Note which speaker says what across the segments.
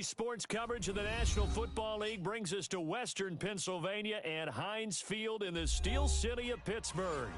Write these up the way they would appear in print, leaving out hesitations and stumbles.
Speaker 1: Today's sports coverage of the National Football League brings us to Western Pennsylvania and Heinz Field in the Steel City of Pittsburgh.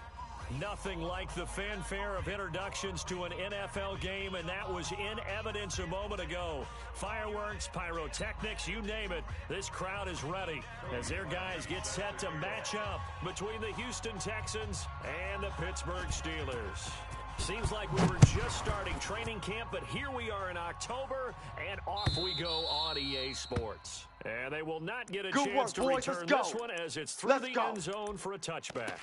Speaker 1: Nothing like the fanfare of introductions to an NFL game, and that was in evidence a moment ago. Fireworks, pyrotechnics, you name it. This crowd is ready as their guys get set to match up between the Houston Texans and the Pittsburgh Steelers. Seems like we were just starting training camp, but here we are in October, and off we go on EA Sports. And they will not get a chance to return this one as it's through the end zone for a touchback.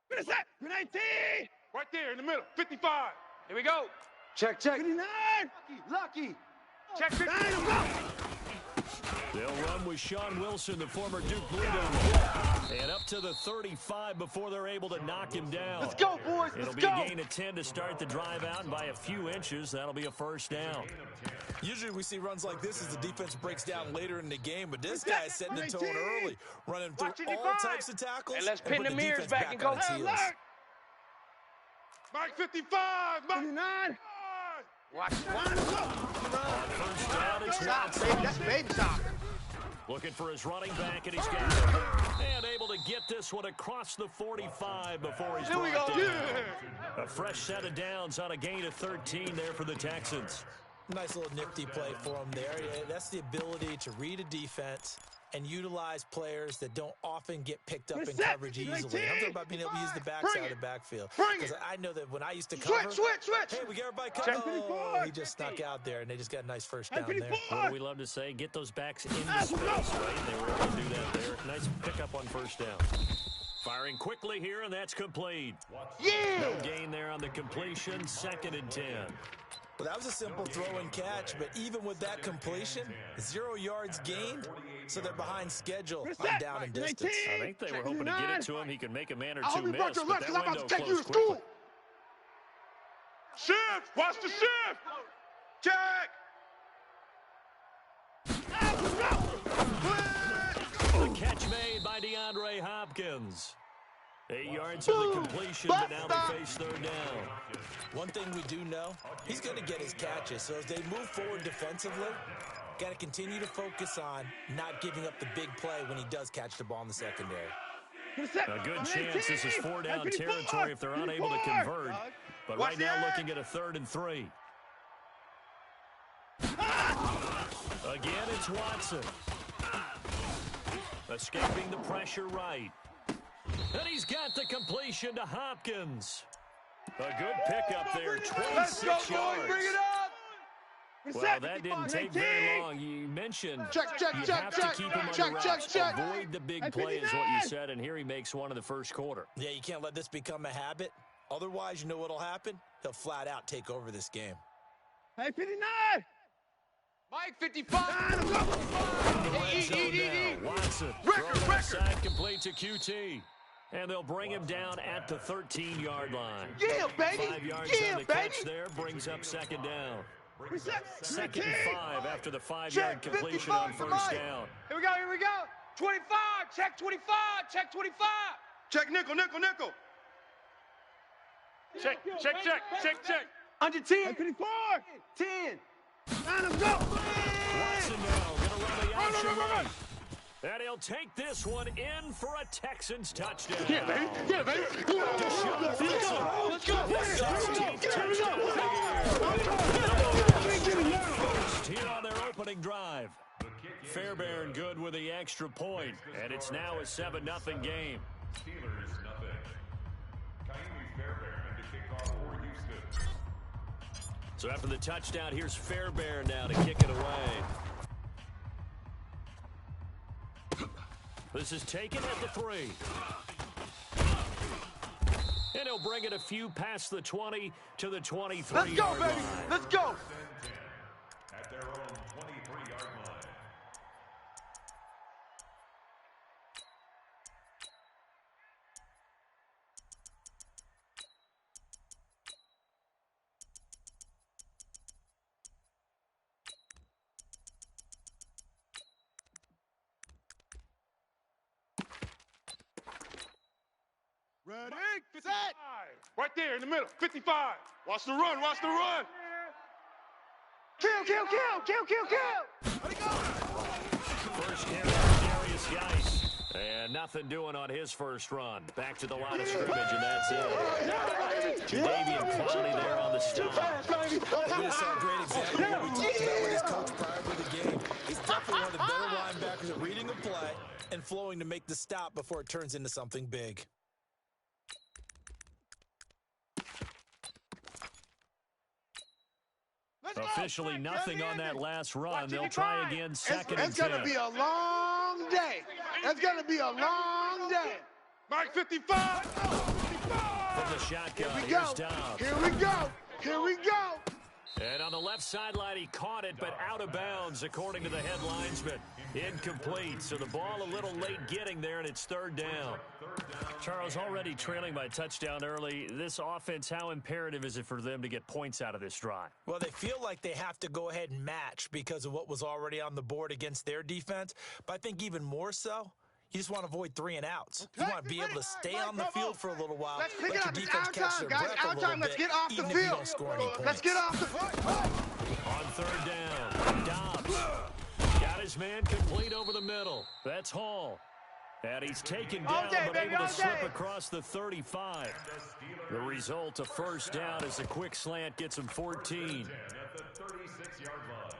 Speaker 2: What is that? 19!
Speaker 3: Right there in the middle, 55.
Speaker 2: Here we go.
Speaker 4: Check, check.
Speaker 2: 59!
Speaker 4: Lucky.
Speaker 2: Check 59, go!
Speaker 1: They'll run with Sean Wilson, the former Duke Blue Devil. And up to the 35 before they're able to knock him down.
Speaker 4: Let's go, boys.
Speaker 1: It'll be a gain of 10 to start the drive out, and by a few inches, that'll be a first down.
Speaker 5: Usually we see runs like this as the defense breaks down later in the game, but this guy is setting the tone early, running through all types of tackles.
Speaker 2: And let's pin the mirrors back and go.
Speaker 3: Mike 55, Mike
Speaker 2: 59. Watch it.
Speaker 1: First down, it's Watson.
Speaker 2: That's baby talk.
Speaker 1: Looking for his running back, and he's got it. And able to get this one across the 45 before he's brought down.
Speaker 3: Yeah.
Speaker 1: A fresh set of downs on a gain of 13 there for the Texans.
Speaker 5: Nice little nifty play for him there. Yeah, that's the ability to read a defense and utilize players that don't often get picked up in coverage easily. I'm talking about being able to use the backside of the backfield. Because I know that when I used to cover,
Speaker 2: Switch.
Speaker 5: hey, we got everybody covered. Oh, he just snuck out there, and they just got a nice first down there.
Speaker 1: What do we love to say? Get those backs into space, right? They were able to do that there. Nice pickup on first down. Firing quickly here, and that's complete.
Speaker 2: Yeah!
Speaker 1: No gain there on the completion. 2nd and 10.
Speaker 5: Well, that was a simple throw and catch, but even with that completion, 0 yards gained, so they're behind schedule on down and distance.
Speaker 1: I think they were hoping to get it to him. He could make a man or two miss, but that
Speaker 2: I'm about
Speaker 1: window
Speaker 2: to take you
Speaker 1: closed
Speaker 2: to school.
Speaker 1: quickly.
Speaker 3: Shift, watch the shift.
Speaker 2: Check.
Speaker 1: The catch made by DeAndre Hopkins. 8 yards of the completion, but now they face third down.
Speaker 5: One thing we do know, he's going to get his catches. So as they move forward defensively, got to continue to focus on not giving up the big play when he does catch the ball in the secondary.
Speaker 1: A good chance this is 4-down territory if they're unable to convert. But right now looking at a 3rd and 3. Again, it's Watson. Escaping the pressure right. And he's got the completion to Hopkins. A good pickup there, 26 yards.
Speaker 2: Bring it up.
Speaker 1: Well, that didn't take very long. You mentioned you have to keep him under wraps. Avoid the big play is what you said, and here he makes one in the first quarter.
Speaker 5: Yeah, you can't let this become a habit. Otherwise, you know what'll happen? He'll flat out take over this game.
Speaker 2: Hey, 59.
Speaker 6: Mike 55.
Speaker 1: Watson throwing aside, complete to QT. And they'll bring him down at the 13-yard line.
Speaker 2: Yeah, baby.
Speaker 1: 5 yards
Speaker 2: Yeah,
Speaker 1: on the catch there, brings up 2nd down. 2nd and 5 after the 5-yard completion on first down.
Speaker 2: Here we go. 25. Check 25. Check 25.
Speaker 3: Check nickel. Check.
Speaker 2: Under 10. 54. 10. Let's go.
Speaker 1: Watson now going to run the option right. And he'll take this one in for a Texans touchdown.
Speaker 3: Yeah, baby.
Speaker 1: Let's go. First here on their opening drive. Fairbairn good with the extra point, and it's now a 7-0 game.
Speaker 7: Steelers nothing. Kaimi Fairbairn to kick off for Houston.
Speaker 1: So after the touchdown, here's Fairbairn now to kick it away. This is taken at the 3. And he'll bring it a few past the 20 to the 23-yard line.
Speaker 2: Let's go, baby. Let's go.
Speaker 7: At their own 23-yard line.
Speaker 3: Ready, set. Right there in the middle, 55. Watch the run, watch the run.
Speaker 4: Kill, kill, kill, kill, kill, kill.
Speaker 3: Let it go.
Speaker 1: First carry for Darius Geis. And nothing doing on his first run. Back to the line of scrimmage, and that's it. Jadeveon Clowney there on the stop.
Speaker 5: We just saw a great example of what we talked about with his coach prior to the game. He's definitely one of the better linebackers at reading the play and flowing to make the stop before it turns into something big.
Speaker 1: Officially nothing on that last run. They'll try again, second and 10.
Speaker 3: It's going to be a long day. It's going to be a long day. Mike 55.
Speaker 1: From the shotgun, here's Dobbs.
Speaker 3: Here we go. Here we go.
Speaker 1: And on the left sideline, he caught it, but out of bounds, according to the head linesman. Incomplete, so the ball a little late getting there, and it's third down. Charles, already trailing by touchdown early. This offense, how imperative is it for them to get points out of this drive?
Speaker 5: Well, they feel like they have to go ahead and match because of what was already on the board against their defense. But I think even more so, you just want to avoid 3 and outs. You want to be able to stay on the field for a little while.
Speaker 4: Let's pick it up. It's
Speaker 5: defense
Speaker 4: our
Speaker 5: catch
Speaker 4: time,
Speaker 5: their
Speaker 4: guys.
Speaker 5: breath
Speaker 4: Our
Speaker 5: a little
Speaker 4: time. Let's
Speaker 5: bit,
Speaker 4: get off the
Speaker 5: even if you
Speaker 4: field.
Speaker 5: don't score any points.
Speaker 4: Let's get off the field.
Speaker 1: On third down, Dobbs got his man complete over the middle. That's Hall. And he's taken down, but able to slip across the 35. The result, a first down as a quick slant gets him 14.
Speaker 7: At the 36-yard line.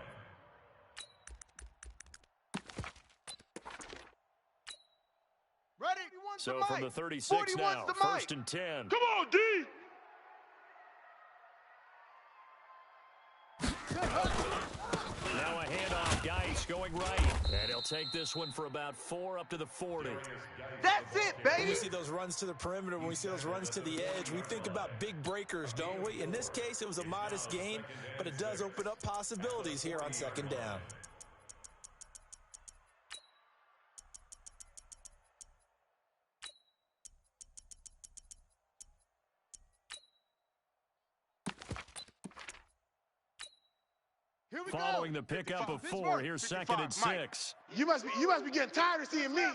Speaker 4: Ready?
Speaker 1: So from the 36 now, first and 10.
Speaker 3: Come on, D.
Speaker 1: Now a handoff, Geis going right. And he'll take this one for about 4 up to the 40.
Speaker 4: That's it,
Speaker 5: When
Speaker 4: baby.
Speaker 5: we see those runs to the perimeter, when we see those runs to the edge, we think about big breakers, don't we? In this case, it was a modest gain, but it does open up possibilities here on second down.
Speaker 1: Following the pickup of 4, here's second and 6.
Speaker 3: You must be getting tired of seeing me.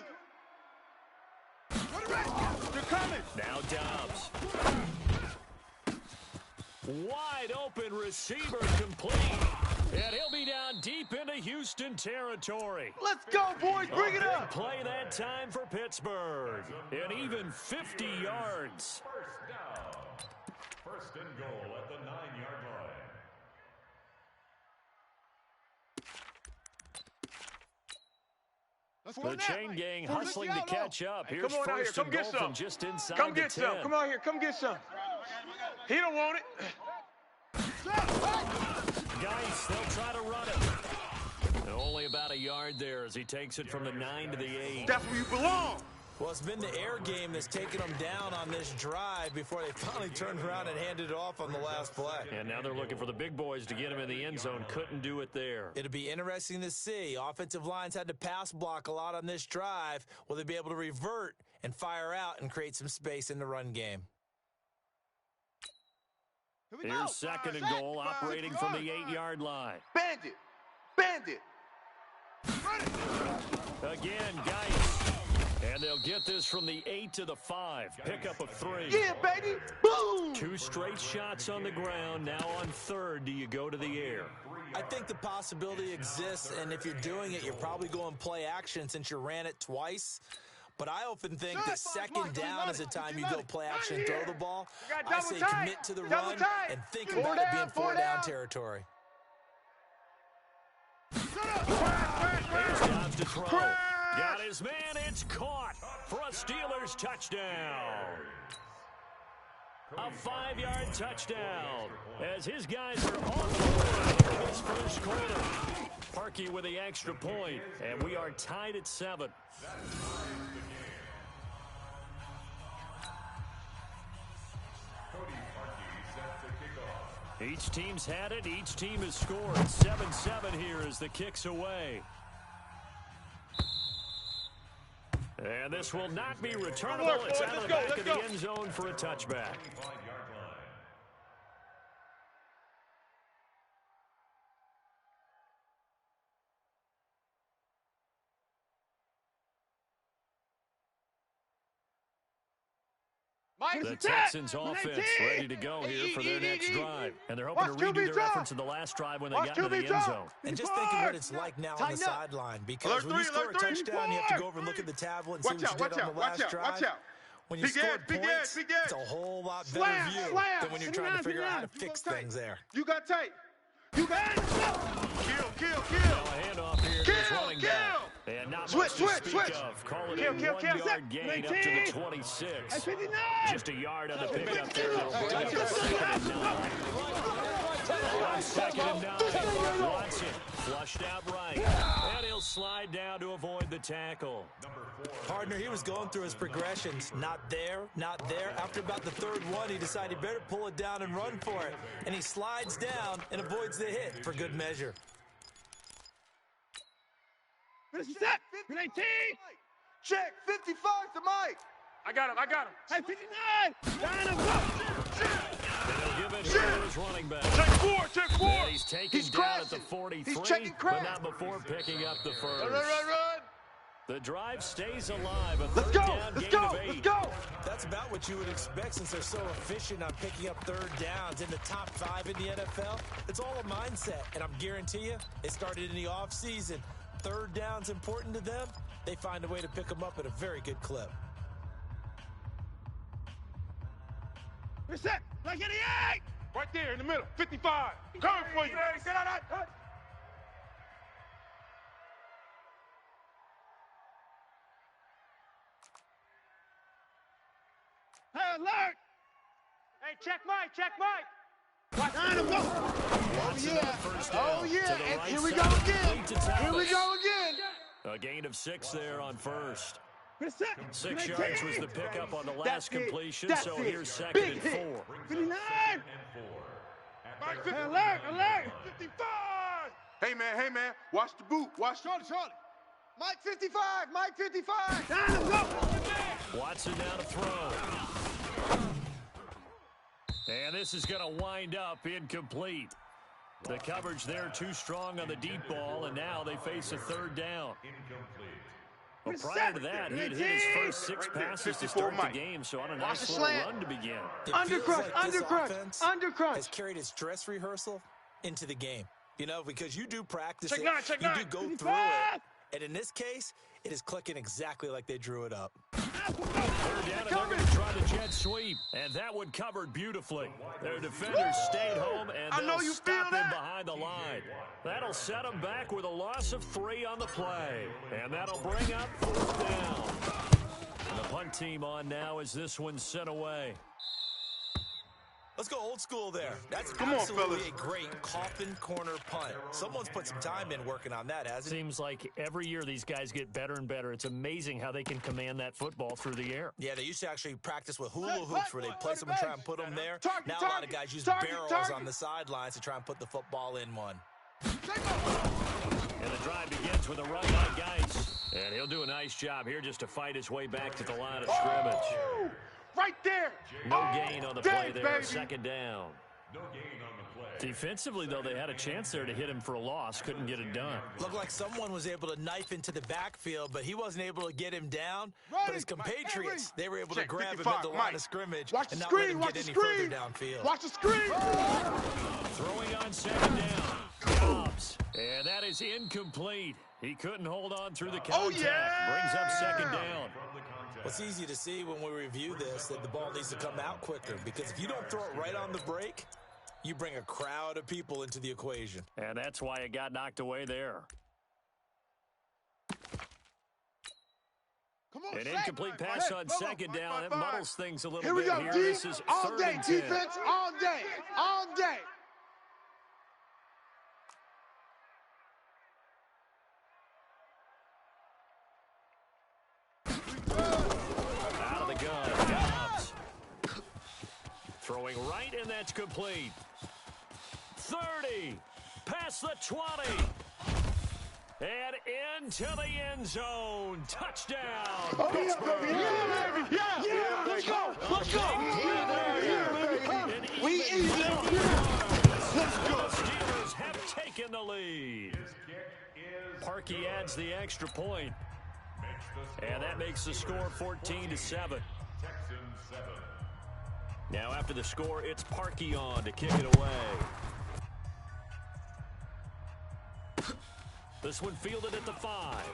Speaker 3: They're coming.
Speaker 1: Now Dobbs. Wide open receiver complete. And he'll be down deep into Houston territory.
Speaker 4: Let's go, boys. Bring it
Speaker 1: Big
Speaker 4: up.
Speaker 1: play that time for Pittsburgh. And even 50 yards.
Speaker 7: First down. First and goal at the 9-yard line.
Speaker 1: The chain gang hustling to catch up. Here's
Speaker 2: come on out here.
Speaker 1: first
Speaker 2: Come
Speaker 1: and
Speaker 2: get
Speaker 1: goal
Speaker 2: some.
Speaker 1: from just inside
Speaker 2: Come
Speaker 1: the
Speaker 2: get
Speaker 1: 10.
Speaker 2: some. Come out here. Come get some. He don't want it.
Speaker 1: Geis, they'll try to run it. Only about a yard there as he takes it from the 9 to the 8.
Speaker 3: That's where you belong.
Speaker 5: Well, it's been the air game that's taken them down on this drive before they finally turned around and handed it off on the last play.
Speaker 1: And now they're looking for the big boys to get him in the end zone. Couldn't do it there.
Speaker 5: It'll be interesting to see. Offensive lines had to pass block a lot on this drive. Will they be able to revert and fire out and create some space in the run game?
Speaker 1: Here's second and goal, operating from the 8-yard line.
Speaker 4: Bandit. Bandit.
Speaker 1: Again, Geis. And they'll get this from the 8 to the 5. Pickup of 3.
Speaker 4: Yeah, baby. Boom.
Speaker 1: 2 straight shots on the ground. Now on third, do you go to the air?
Speaker 5: I think the possibility exists, and if you're doing it, you're probably going play action since you ran it twice. But I often think that second down is the time you go play action and throw the ball. I say commit to the run and think about it being 4-down territory.
Speaker 1: Here's Dobbs to throw. Got his man. It's caught for a Steelers touchdown. A 5-yard touchdown as his guys are on the board in this first quarter. Parkey with the extra point, and we are tied at 7. Each team's had it. Each team has scored. 7-7 here as the kick's away. And this will not be returnable. It's out of the back of the end zone for a touchback. The Texans offense ready to go here for their next drive. And they're hoping to redo their efforts in the last drive when they got to the end zone.
Speaker 5: And just think of what it's like now on the sideline. Because when you score a touchdown, you have to go over and look at the tablet and see what you did on the last drive. When you scored points, it's a whole lot better view than when you're trying to figure out how to fix things there.
Speaker 3: You got tape. You got kill.
Speaker 1: Now a handoff here to his running back. And not much to speak of. Call it a 1-yard gain up to the 26. Just a yard on the pickup there. It'll bring up a 2nd and 9. On 2nd and 9, Watson flushed out right. And he'll slide down to avoid the tackle.
Speaker 5: Partner, he was going through his progressions. Not there, not there. After about the 3rd one, he decided he better pull it down and run for it. And he slides down and avoids the hit for good measure.
Speaker 3: Set. 19. Check. 55 to Mike.
Speaker 2: I got him.
Speaker 3: Hey, 59. Down and go.
Speaker 1: They'll give it to his running back.
Speaker 2: Check 4.
Speaker 1: And he's taken down at the 43, but not before picking up the first.
Speaker 3: Run.
Speaker 1: The drive stays alive. A
Speaker 3: Let's
Speaker 1: third
Speaker 3: go.
Speaker 1: down
Speaker 3: Let's
Speaker 1: gain
Speaker 3: go.
Speaker 1: of 8.
Speaker 3: Let's go.
Speaker 5: That's about what you would expect since they're so efficient on picking up 3rd downs in the top 5 in the NFL. It's all a mindset, and I'm guarantee you, it started in the offseason. 3rd down's important to them. They find a way to pick them up at a very good clip.
Speaker 3: Set. Like 88.
Speaker 2: Right there in the middle. 55. Coming for you. Get out of that.
Speaker 3: Hey, alert.
Speaker 4: Hey, check Mike.
Speaker 3: Down and go.
Speaker 1: Watson on first down.
Speaker 3: Oh, yeah.
Speaker 1: To the
Speaker 3: And
Speaker 1: right
Speaker 3: here we
Speaker 1: side.
Speaker 3: go again.
Speaker 1: Complete to Thomas.
Speaker 3: Here we go again.
Speaker 1: A gain of 6 there on first.
Speaker 3: Set.
Speaker 1: 6 yards was the pickup on the last completion,
Speaker 3: That's
Speaker 1: so
Speaker 3: it.
Speaker 1: here's 2nd
Speaker 3: Big
Speaker 1: and
Speaker 3: hit.
Speaker 1: 4.
Speaker 3: 59.
Speaker 2: Mike,
Speaker 3: Hey, alert.
Speaker 2: 55. Hey, man. Watch the boot. Watch Charlie.
Speaker 3: Mike 55. Down and go.
Speaker 1: Watson now to throw. And this is going to wind up incomplete. The coverage there too strong on the deep ball, and now they face a 3rd down. Well, prior to that, he had hit his first 6 passes to start the game, so on a nice little run to begin.
Speaker 3: Undercrush.
Speaker 5: Has carried its dress rehearsal into the game. You know, because you do practice
Speaker 2: Check
Speaker 5: it,
Speaker 2: nine.
Speaker 5: you do go through it, and in this case, it is clicking exactly like they drew it up.
Speaker 1: 3rd down, and they're going to try the jet sweep, and that one covered beautifully. Their defenders stayed home, and they'll stop him behind the line. That'll set them back with a loss of 3 on the play, and that'll bring up 4th down. And the punt team on now as this one's sent away.
Speaker 5: Let's go old school there. That's
Speaker 2: Come on,
Speaker 5: absolutely
Speaker 2: fellas.
Speaker 5: a great coffin corner punt. Someone's put some time in working on that, hasn't he?
Speaker 1: Seems like every year these guys get better and better. It's amazing how they can command that football through the air.
Speaker 5: Yeah, they used to actually practice with hula hoops where they place them and try and put them there. Now a lot of guys use barrels on the sidelines to try and put the football in one.
Speaker 1: And the drive begins with a run by Geis. And he'll do a nice job here just to fight his way back to the line of scrimmage.
Speaker 2: Right there.
Speaker 1: No gain on the play there.
Speaker 2: Baby.
Speaker 1: 2nd down.
Speaker 7: No gain on the play.
Speaker 1: Defensively, though, they had a chance there to hit him for a loss. Couldn't get it done.
Speaker 5: Looked like someone was able to knife into the backfield, but he wasn't able to get him down. But his compatriots, they were able to
Speaker 2: Check
Speaker 5: grab him
Speaker 2: 55,
Speaker 5: at the line
Speaker 2: Mike.
Speaker 5: of scrimmage
Speaker 3: Watch the
Speaker 5: and not
Speaker 3: screen,
Speaker 5: let him
Speaker 3: watch
Speaker 5: get
Speaker 3: the
Speaker 5: any further
Speaker 3: screen.
Speaker 5: downfield.
Speaker 3: Watch the screen.
Speaker 1: Throwing on 2nd down. Dobbs. And that is incomplete. He couldn't hold on through the contact. Brings up 2nd down.
Speaker 5: It's easy to see when we review this that the ball needs to come out quicker, because if you don't throw it right on the break, you bring a crowd of people into the equation.
Speaker 1: And that's why it got knocked away there. An incomplete pass on 2nd down. It muddles things a little
Speaker 3: Here we
Speaker 1: bit
Speaker 3: go,
Speaker 1: here.
Speaker 3: D.
Speaker 1: This is
Speaker 3: All
Speaker 1: 3rd
Speaker 3: day
Speaker 1: and 10.
Speaker 3: defense. All day.
Speaker 1: Out of the gun, Dobbs. Throwing right, and that's complete. 30, past the 20, and into the end zone. Touchdown, Pittsburgh.
Speaker 3: Yeah. Let's go.
Speaker 1: We eat Let's go. The Steelers have taken the lead. Parkey adds the extra point. And that makes the score 14-7.
Speaker 7: Texans 7.
Speaker 1: Now after the score, it's Parkey on to kick it away. This one fielded at the 5.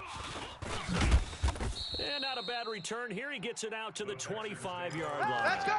Speaker 1: And not a bad return here. He gets it out to the 25-yard line.
Speaker 3: Let's go.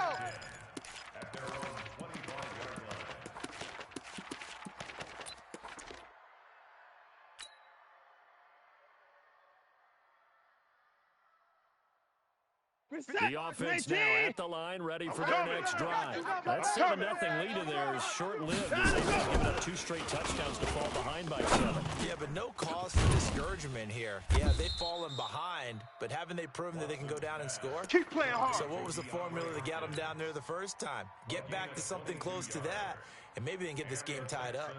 Speaker 1: The offense now at the line, ready for their next drive. That 7-0 lead in there is short-lived as they've given up 2 straight touchdowns to fall behind by 7.
Speaker 5: Yeah, but no cause for discouragement here. Yeah, they've fallen behind, but haven't they proven that they can go down and score?
Speaker 3: Keep playing hard.
Speaker 5: So what was the formula that got them down there the first time? Get back to something close to that, and maybe they can get this game tied up.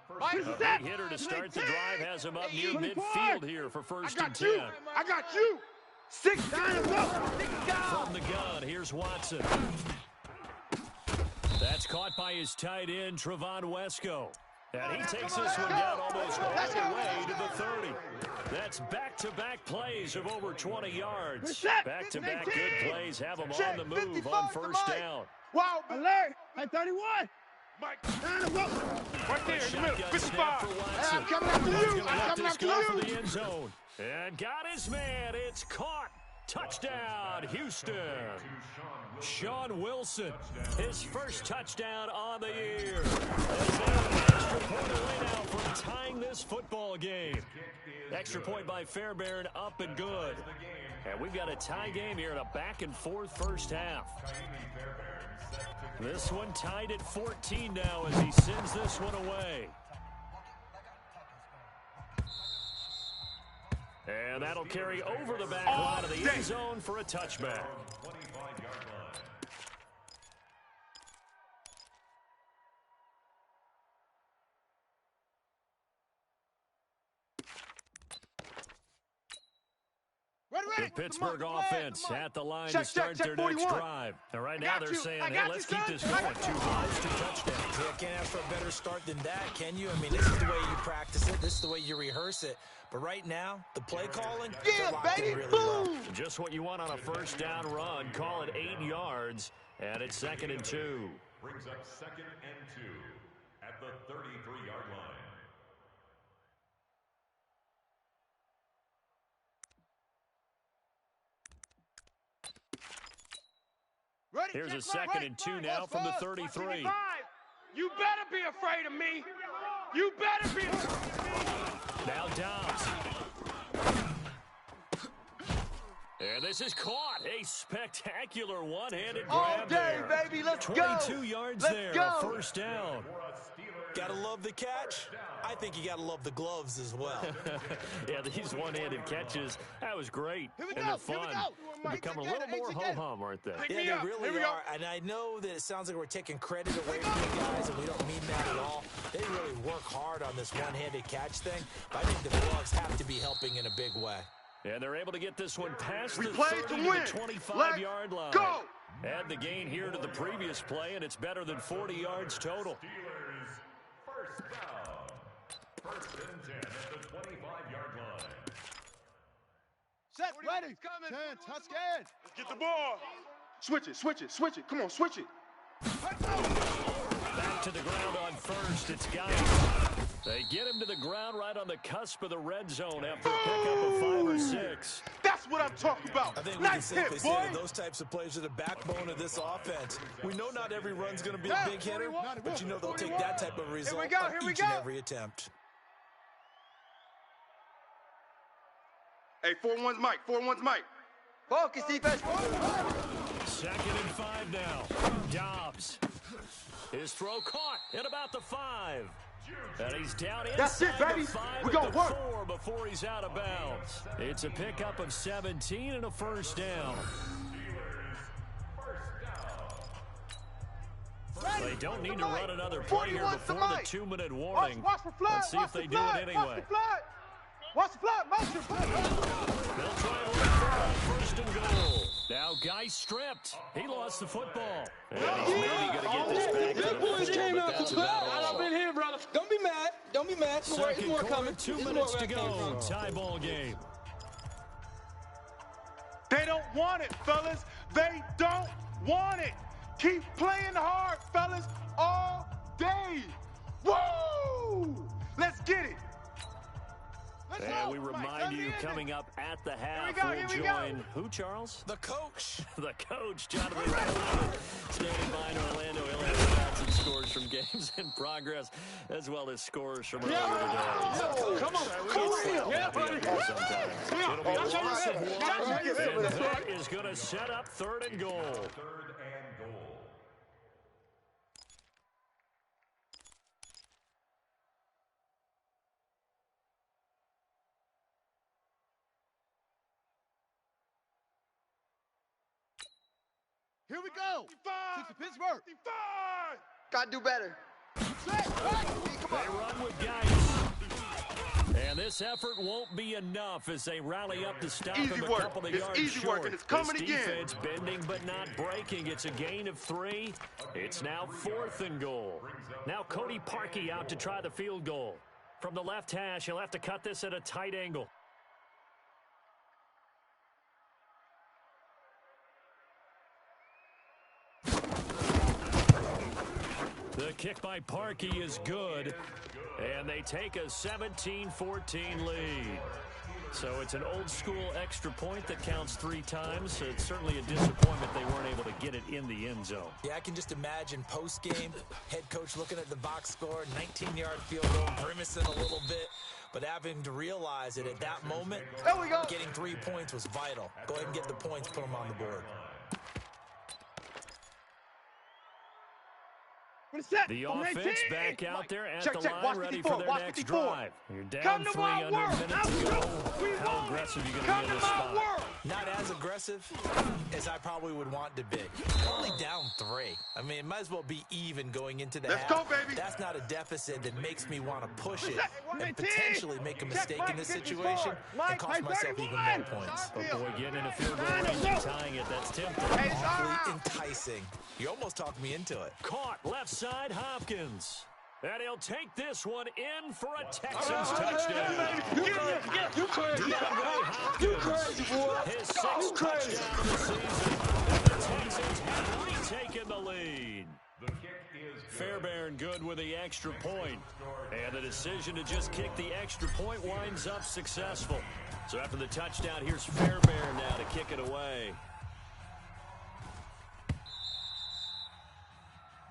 Speaker 1: A big hitter to start the drive has him up near midfield here for first and 10.
Speaker 3: I got you. 6 down.
Speaker 1: From the gun, here's Watson. That's caught by his tight end, Trevon Wesco. And he takes this one down almost all the way to the 30. That's back-to-back plays of over 20 yards. Back-to-back good plays have him on the move on first down.
Speaker 3: Wow, alert at 31. Mike, right there, in the middle, 55. I'm coming after you. I'm coming after you.
Speaker 1: For the end zone. And got his man. It's caught. Touchdown, Houston. Sean Wilson, his first touchdown on the year. There's an extra point away now from tying this football game. Extra point by Fairbairn, up and good. And we've got a tie game here in a back-and-forth first half. This one tied at 14 now as he sends this one away. And that'll carry over the back line of the end zone for a touchback. The Pittsburgh offense at the line to start their next drive. And right now they're saying, hey, let's keep this going. 2 drives, 2 touchdowns.
Speaker 5: Yeah, can't ask for a better start than that, can you? I mean, this is the way you practice it. This is the way you rehearse it. But right now, the play calling,
Speaker 3: yeah, baby,
Speaker 5: really
Speaker 3: boom!
Speaker 5: well.
Speaker 1: Just what you want on a first down run. Call it 8 yards, and it's 2nd and 2.
Speaker 7: Brings up 2nd and 2 at the 33-yard line.
Speaker 3: Ready,
Speaker 1: here's a 2nd and 2 now from the 33.
Speaker 3: You better be afraid of me. You better be afraid of me.
Speaker 1: Now Dobbs. And this is caught. A spectacular one-handed grab there.
Speaker 3: Baby, let's
Speaker 1: 22 yards there, a first down.
Speaker 5: Gotta love the catch. I think you gotta love the gloves as well.
Speaker 1: Yeah, these one-handed catches, that was great. And they're fun. They become a little more ho-hum, aren't they?
Speaker 5: Yeah, they really are. And I know that it sounds like we're taking credit away from the guys, and we don't mean that at all. They really work hard on this one-handed catch thing. But I think the gloves have to be helping in a big way.
Speaker 1: And they're able to get this one past the 30 to the 25-yard line.
Speaker 3: Go!
Speaker 1: Add the gain here to the previous play, and it's better than 40 yards total.
Speaker 7: Steelers first down. 1st and 10 at the 25-yard line.
Speaker 3: Set, ready. 10, touch scared. Let's get the ball. Switch it, switch it, switch it. Come on, switch it.
Speaker 1: Back to the ground on first. It's Guy. They get him to the ground right on the cusp of the red zone after a pickup of 5 or 6.
Speaker 3: That's what I'm talking about.
Speaker 5: I think we can safely say that those types of plays are the backbone of this offense. We know not every run's going to be a big hitter, but you know they'll take that type of result on each and every attempt.
Speaker 3: Hey, 4-1's Mike. 4-1's Mike.
Speaker 4: Focus, defense.
Speaker 1: 2nd and 5 now. Dobbs. His throw caught at about the 5. And he's down inside
Speaker 3: That's it, baby.
Speaker 1: the 5
Speaker 3: We
Speaker 1: at
Speaker 3: gonna
Speaker 1: the
Speaker 3: work.
Speaker 1: 4 before he's out of bounds. It's a pickup of 17 and a first down. They don't need to run another play here before the 2-minute warning.
Speaker 3: Watch the flag.
Speaker 1: Let's see if they do it anyway.
Speaker 3: Watch the flag. Motion.
Speaker 1: They'll try to look for it on 1st and goal. Now Guy stripped. He lost the football. And he's maybe going to get this back to the
Speaker 4: boys came out
Speaker 1: that's
Speaker 4: to play.
Speaker 1: about all.
Speaker 4: I've been here, brother. Don't be mad. Don't be mad. It's
Speaker 1: Second
Speaker 4: more
Speaker 1: quarter,
Speaker 4: coming.
Speaker 1: 2 minutes to go. Tie ball game.
Speaker 3: They don't want it, fellas. They don't want it.
Speaker 2: Keep playing hard, fellas, all day. Woo! Let's get it.
Speaker 1: And we remind you, coming up at the half, we'll join who, Charles?
Speaker 5: The coach.
Speaker 1: The coach, Jonathan Coleman, standing by in Orlando. He'll have stats and scores from games in progress, as well as scores from earlier today.
Speaker 3: Come on. Yeah, buddy.
Speaker 1: It'll be a loss of one, and that is going to set up 3rd and goal.
Speaker 7: 3rd and goal.
Speaker 3: Here we go. 55, Pittsburgh. 55.
Speaker 4: Gotta do better.
Speaker 1: They run with guidance. And this effort won't be enough as they rally up to stop him a couple of yards short.
Speaker 2: And it's coming
Speaker 1: this
Speaker 2: again.
Speaker 1: Defense bending but not breaking. It's a gain of 3. It's now 4th and goal. Now Cody Parkey out to try the field goal. From the left hash, he'll have to cut this at a tight angle. The kick by Parkey is good, and they take a 17-14 lead. So it's an old-school extra point that counts 3 times. So it's certainly a disappointment they weren't able to get it in the end zone.
Speaker 5: Yeah, I can just imagine post-game, head coach looking at the box score, 19-yard field goal, grimacing a little bit, but having to realize that at that moment, getting 3 points was vital. Go ahead and get the points, put them on the board.
Speaker 1: The offense back out there at the line, ready for their next drive. You're down 3 under a minute to go. How aggressive are you going to be in this spot?
Speaker 5: Not as aggressive as I probably would want to be. Only down 3. I mean, it might as well be even going into the half.
Speaker 2: Let's go, baby.
Speaker 5: That's not a deficit that makes me want to push it and potentially make a mistake in this situation and cost myself even more points.
Speaker 1: But boy, getting in a field goal range and tying it, that's tempting.
Speaker 5: Awfully enticing. You almost talked me into it.
Speaker 1: Caught left side Hopkins. And he'll take this one in for a Texans touchdown.
Speaker 3: You crazy. You crazy, boy.
Speaker 1: His 6th touchdown of the season. And the Texans have retaken the lead.
Speaker 7: The kick is
Speaker 1: Fairbairn good with the extra point. And the decision to just kick the extra point winds up successful. So after the touchdown, here's Fairbairn now to kick it away.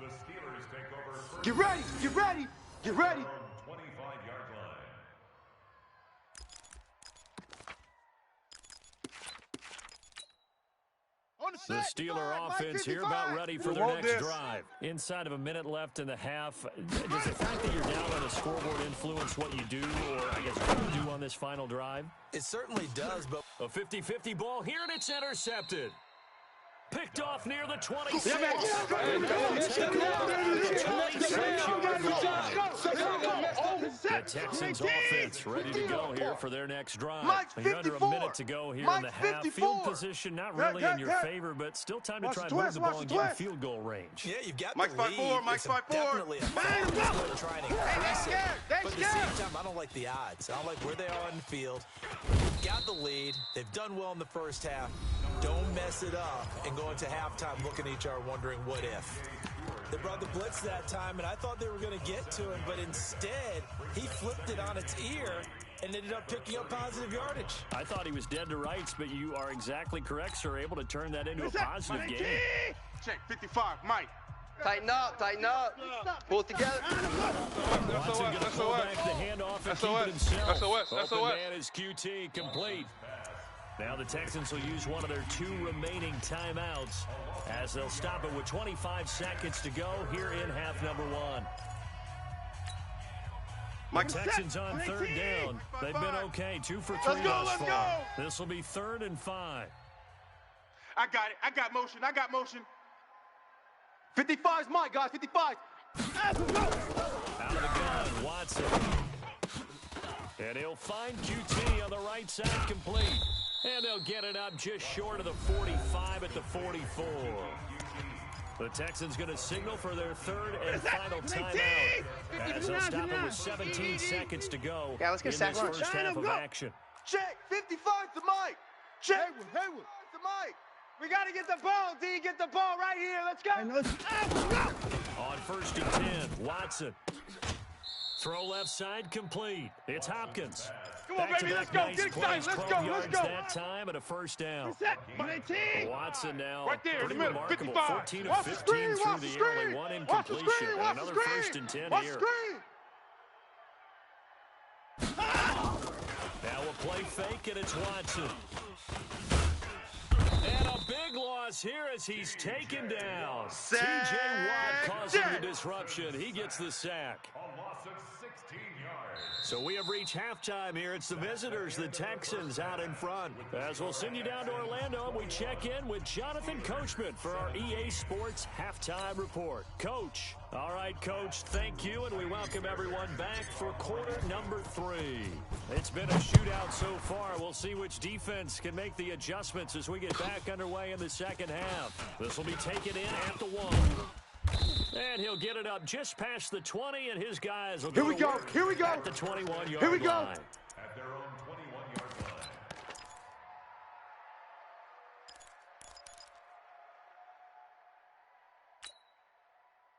Speaker 7: the Steelers take over first.
Speaker 2: Get ready. Get ready. Get ready.
Speaker 7: From 25-yard line.
Speaker 1: The Steeler offense here about ready for their next drive. Inside of a minute left in the half. Does the fact that you're down on the scoreboard influence what you do, or I guess what you do on this final drive?
Speaker 5: It certainly does, but
Speaker 1: A 50-50 ball here, and it's intercepted. Picked off near the 26. The Texans offense ready to go here for their next drive. You're under a minute to go here in the half. Field position not really in your favor, but still time to try to move the ball and get in field goal range.
Speaker 5: yeah, you've got
Speaker 2: Mike's
Speaker 5: the lead.
Speaker 2: 5'4", Mike's
Speaker 5: It's
Speaker 2: 5'4".
Speaker 5: definitely a fight to try and increase it. But at the same time, I don't like the odds. I don't like where they are on the field. They've got the lead. They've done well in the first half. Don't mess it up and go into halftime looking at each other wondering what if. They brought the blitz that time, and I thought they were going to get to him, but instead, he flipped it on its ear and ended up picking up positive yardage.
Speaker 1: I thought he was dead to rights, but you are exactly correct, sir. Able to turn that into a positive game.
Speaker 2: Check 55, Mike.
Speaker 4: Tighten up, tighten up. Pull it together.
Speaker 1: Watson going to pull back the handoff and keep it himself. Open man is QT, complete. Now the Texans will use one of their 2 remaining timeouts as they'll stop it with 25 seconds to go here in half number 1. The Texans on 3rd down. They've been okay, 2 for 3 thus far. This will be 3rd and 5.
Speaker 2: I got it. I got motion. I got motion.
Speaker 4: 55's mine, guys. 55.
Speaker 1: Out of the gun, Watson. And he'll find QT on the right side, complete. And they'll get it up just short of the 45 at the 44. The Texans going to signal for their 3rd and final timeout as they'll stop it with 17 seconds to go
Speaker 4: Yeah, let's get
Speaker 1: in this
Speaker 4: sack lunch.
Speaker 1: first half of action.
Speaker 2: Check 55's the Mike. Check. Hayward. The Mike.
Speaker 4: We got to get the ball, D. Get the ball right here. Let's go.
Speaker 1: On 1st and 10, Watson. Throw left side complete. It's Hopkins.
Speaker 3: Come on, baby, let's go. Get excited. Let's go, let's go.
Speaker 1: That time at a 1st down. Watson now
Speaker 3: right there in the middle, 55.
Speaker 1: 14 of 15 through the air, only one incompletion. And another 1st and 10 here. Now we'll play fake, and it's Watson. And a big loss here as he's taken down. T.J. Watt causing the disruption. He gets the sack.
Speaker 7: A loss of 16 yards.
Speaker 1: So we have reached halftime here. It's the visitors, the Texans, out in front. As we'll send you down to Orlando, and we check in with Jonathan Coachman for our EA Sports Halftime Report. Coach. All right, Coach, thank you, and we welcome everyone back for quarter number 3. It's been a shootout so far. We'll see which defense can make the adjustments as we get back underway in the second half. This will be taken in at the 1. And he'll get it up just past the 20, and his guys will go at the 21-yard line.
Speaker 7: At their own 21-yard line.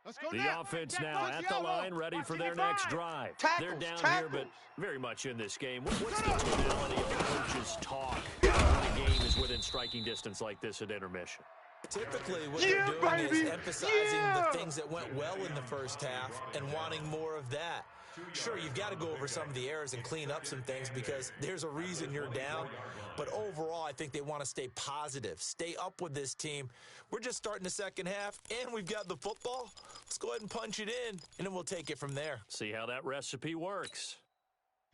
Speaker 3: Let's go
Speaker 1: The
Speaker 3: now.
Speaker 1: offense now at the line, ready for their next drive. They're down here, but very much in this game. What's the tonality of the coach's talk when the game is within striking distance like this at intermission?
Speaker 5: Typically, what they're doing is emphasizing the things that went well in the first half and wanting more of that. Sure, you've got to go over some of the errors and clean up some things because there's a reason you're down. But overall, I think they want to stay positive, stay up with this team. We're just starting the second half, and we've got the football. Let's go ahead and punch it in, and then we'll take it from there.
Speaker 1: See how that recipe works.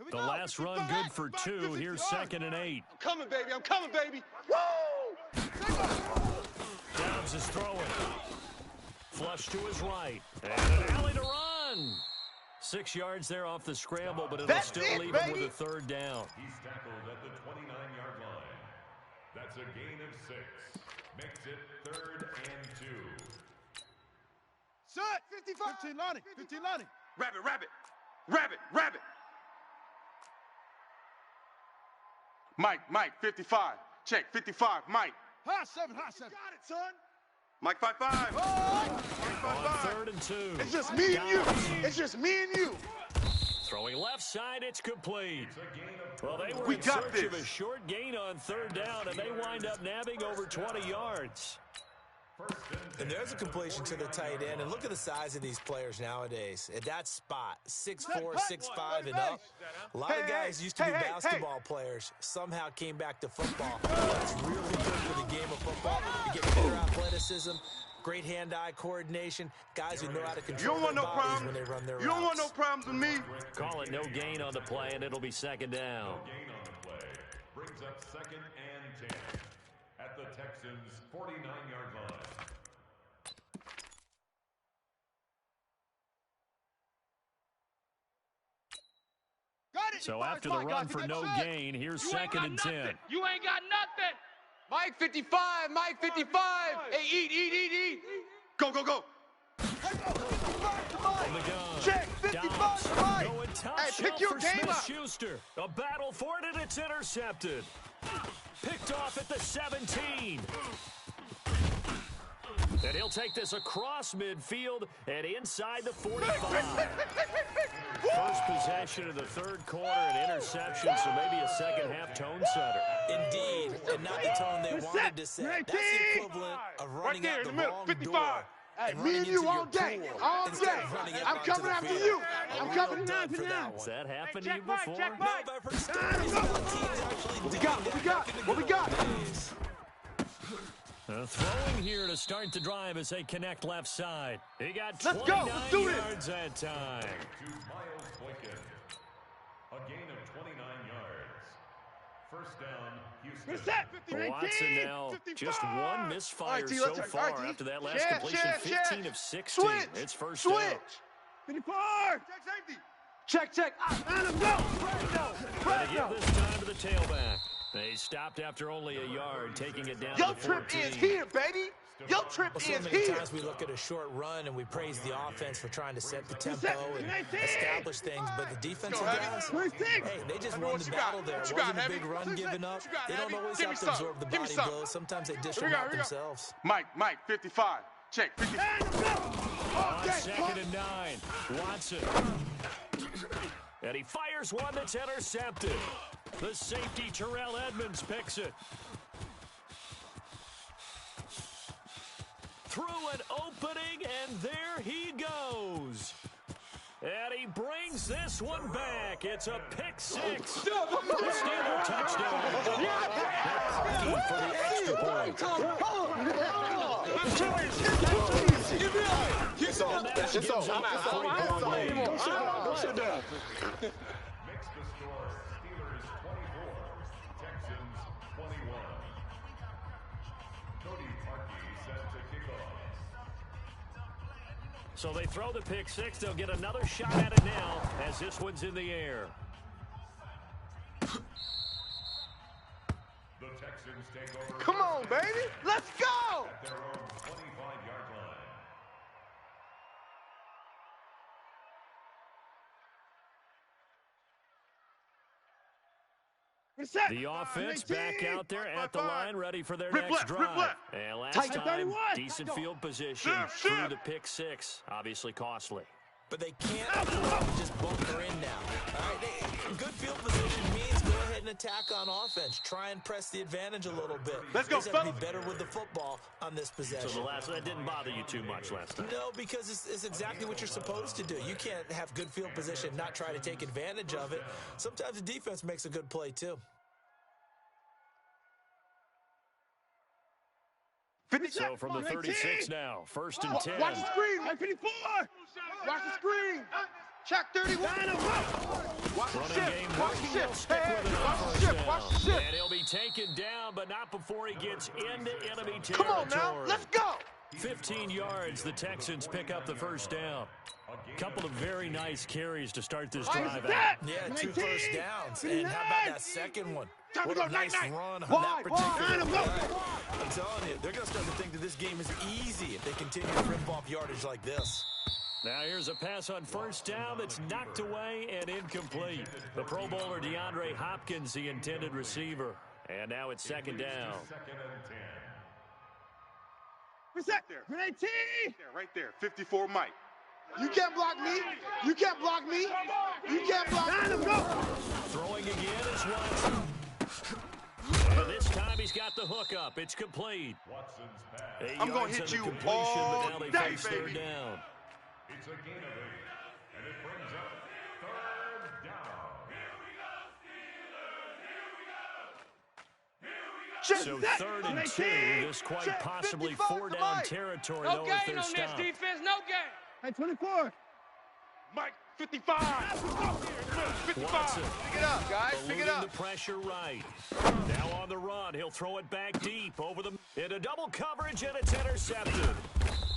Speaker 1: The last run good for 2. Here's 2nd and 8.
Speaker 2: I'm coming, baby. I'm coming, baby. Woo!
Speaker 1: Downs is throwing. Flush to his right. And an alley to run. 6 yards there off the scramble, but it'll still leave him with a 3rd down.
Speaker 7: He's tackled at the 29-yard line. That's a gain of 6. Makes it 3rd and 2.
Speaker 3: Set. 15 Lonnie. 15 Lonnie.
Speaker 2: Rabbit, rabbit. Rabbit, rabbit. Mike, 55. Check, 55, Mike.
Speaker 3: High 7.
Speaker 2: Got it, son. Mike, 5-5.
Speaker 1: On 3rd and 2.
Speaker 2: It's just me and you. It's just me and you.
Speaker 1: Throwing left side, it's complete. Well, they were
Speaker 2: We
Speaker 1: in
Speaker 2: got
Speaker 1: search of
Speaker 2: this.
Speaker 1: a short gain on 3rd down, and they wind up nabbing over 20 yards.
Speaker 5: And there's a completion to the tight end. And look at the size of these players nowadays. At that spot, 6'4", 6'5", and up. A lot of guys used to be basketball players. Somehow came back to football. That's really good for the game of football. You get better athleticism, great hand-eye coordination, guys who know how to control their bodies when they run their routes.
Speaker 2: You don't want no problems with me.
Speaker 1: Call it no gain on the play, and it'll be 2nd down.
Speaker 7: Gain on the play. Brings up 2nd and 10. At the Texans' 49-yard line.
Speaker 1: So after the run for no gain, here's 2nd and 10.
Speaker 6: You ain't got nothing. Mike 55, Mike 55. Hey, eat.
Speaker 2: Go.
Speaker 1: From the gun.
Speaker 2: Check, 55, Mike.
Speaker 1: Going top
Speaker 2: Hey,
Speaker 1: shelf
Speaker 2: pick your
Speaker 1: for
Speaker 2: game up.
Speaker 1: Smith-Schuster. A battle for it, and it's intercepted. Picked off at the 17. And he'll take this across midfield and inside the 45. First possession of the 3rd quarter, an interception, so maybe a second half tone setter.
Speaker 5: Indeed, and not the tone they wanted to set. That's the equivalent of running out the wrong
Speaker 2: 55.
Speaker 5: door.
Speaker 2: Hey, me and you all day. All day. I'm coming after you. I'm coming
Speaker 5: down for that
Speaker 1: Has
Speaker 5: one.
Speaker 1: that happened to you before?
Speaker 5: No, but I've heard stories about teams actually
Speaker 2: What we got?
Speaker 1: Throwing here to start the drive as they connect left side. He got
Speaker 2: Let's
Speaker 1: 29
Speaker 2: go. Let's do this.
Speaker 1: yards that time.
Speaker 7: To Miles Boykin. A gain of 29 yards. First down, Houston.
Speaker 1: Watson now
Speaker 3: 55.
Speaker 1: just one misfire
Speaker 2: All right, T,
Speaker 1: so
Speaker 2: let's-
Speaker 1: far
Speaker 2: all right, T.
Speaker 1: after that last
Speaker 2: Check,
Speaker 1: completion.
Speaker 2: check,
Speaker 1: 15
Speaker 2: check.
Speaker 1: of 16.
Speaker 2: Switch.
Speaker 1: It's first down.
Speaker 3: 54.
Speaker 2: Check safety. Check.
Speaker 3: Let him go.
Speaker 1: Gotta give this time to the tailback. They stopped after only a yard, taking it down
Speaker 2: Your
Speaker 1: to
Speaker 2: trip
Speaker 1: 14.
Speaker 2: is here, baby. Your trip
Speaker 5: Well, so
Speaker 2: is
Speaker 5: many
Speaker 2: here.
Speaker 5: times we look at a short run and we praise the offense for trying to set the tempo and establish things, but the defensive guys, hey, they just won the battle there. It wasn't a big run given up. They don't always have to absorb the body blows. Sometimes they dish them out themselves.
Speaker 2: Mike, 55. Check, 55.
Speaker 1: On 2nd and 9, Watson. And he fires one that's intercepted. The safety, Terrell Edmonds, picks it. Through an opening, and there he goes. And he brings this one back. It's a pick six. The Steeler touchdown. They're for the extra point.
Speaker 2: It's on. Sit down.
Speaker 7: Makes the score Steelers 24, Texans 21. Cody Parkey set to kick off.
Speaker 1: So they throw the pick six. They'll get another shot at it now as this one's in the air.
Speaker 7: The Texans take over.
Speaker 2: Come on, baby. Let's go.
Speaker 7: At their own 25-yard line.
Speaker 1: The offense back out there at the line, ready for their next drive. And last time, decent field position through the pick six. Obviously costly.
Speaker 5: But they can't afford to just bunker in now. All right, good field position means go ahead and attack on offense. Try and press the advantage a little bit.
Speaker 2: Let's go,
Speaker 5: fellas. Have to be better with the football on this possession.
Speaker 1: So that didn't bother you too much last time?
Speaker 5: No, because it's exactly what you're supposed to do. You can't have good field position, not try to take advantage of it. Sometimes the defense makes a good play, too.
Speaker 1: So from the 36 now, 1st and 10.
Speaker 2: Watch the screen. 54. Watch the screen. Check 31. Watch the shift. Watch the shift. Watch the shift. Watch the shift.
Speaker 1: And he'll be taken down, but not before he gets into enemy territory.
Speaker 2: Come on now. Let's go.
Speaker 1: 15 yards. The Texans pick up the first down. A couple of very nice carries to start this drive out.
Speaker 5: Yeah, 2 first downs. And how about that second one? What a nice run on that particular play. I'm telling you, they're going to start to think that this game is easy if they continue to rip off yardage like this.
Speaker 1: Now here's a pass on first down that's knocked away and incomplete. The Pro Bowler DeAndre Hopkins, the intended receiver. And now it's 2nd down.
Speaker 7: 2nd and 10.
Speaker 2: What's that there? Right there. 54 Mike. You can't block me. You can't block me. You can't block me.
Speaker 1: Throwing again is Watson. And this time he's got the hook up. It's complete.
Speaker 7: Watson's pass.
Speaker 2: I'm going to hit you all
Speaker 1: but now they
Speaker 2: day,
Speaker 1: face
Speaker 2: baby.
Speaker 1: 3rd down.
Speaker 7: It's a gain of 8, and it brings up 3rd down.
Speaker 1: So 3rd and 2, this quite possibly 4-down territory.
Speaker 6: No gain on this defense, no gain.
Speaker 3: Hey, 24.
Speaker 2: Mike, 55. 55.
Speaker 1: Watson.
Speaker 2: Pick it up, guys. Pick it
Speaker 1: Eluding
Speaker 2: up.
Speaker 1: the pressure right. Now on the run. He'll throw it back deep over the into double coverage, and it's intercepted.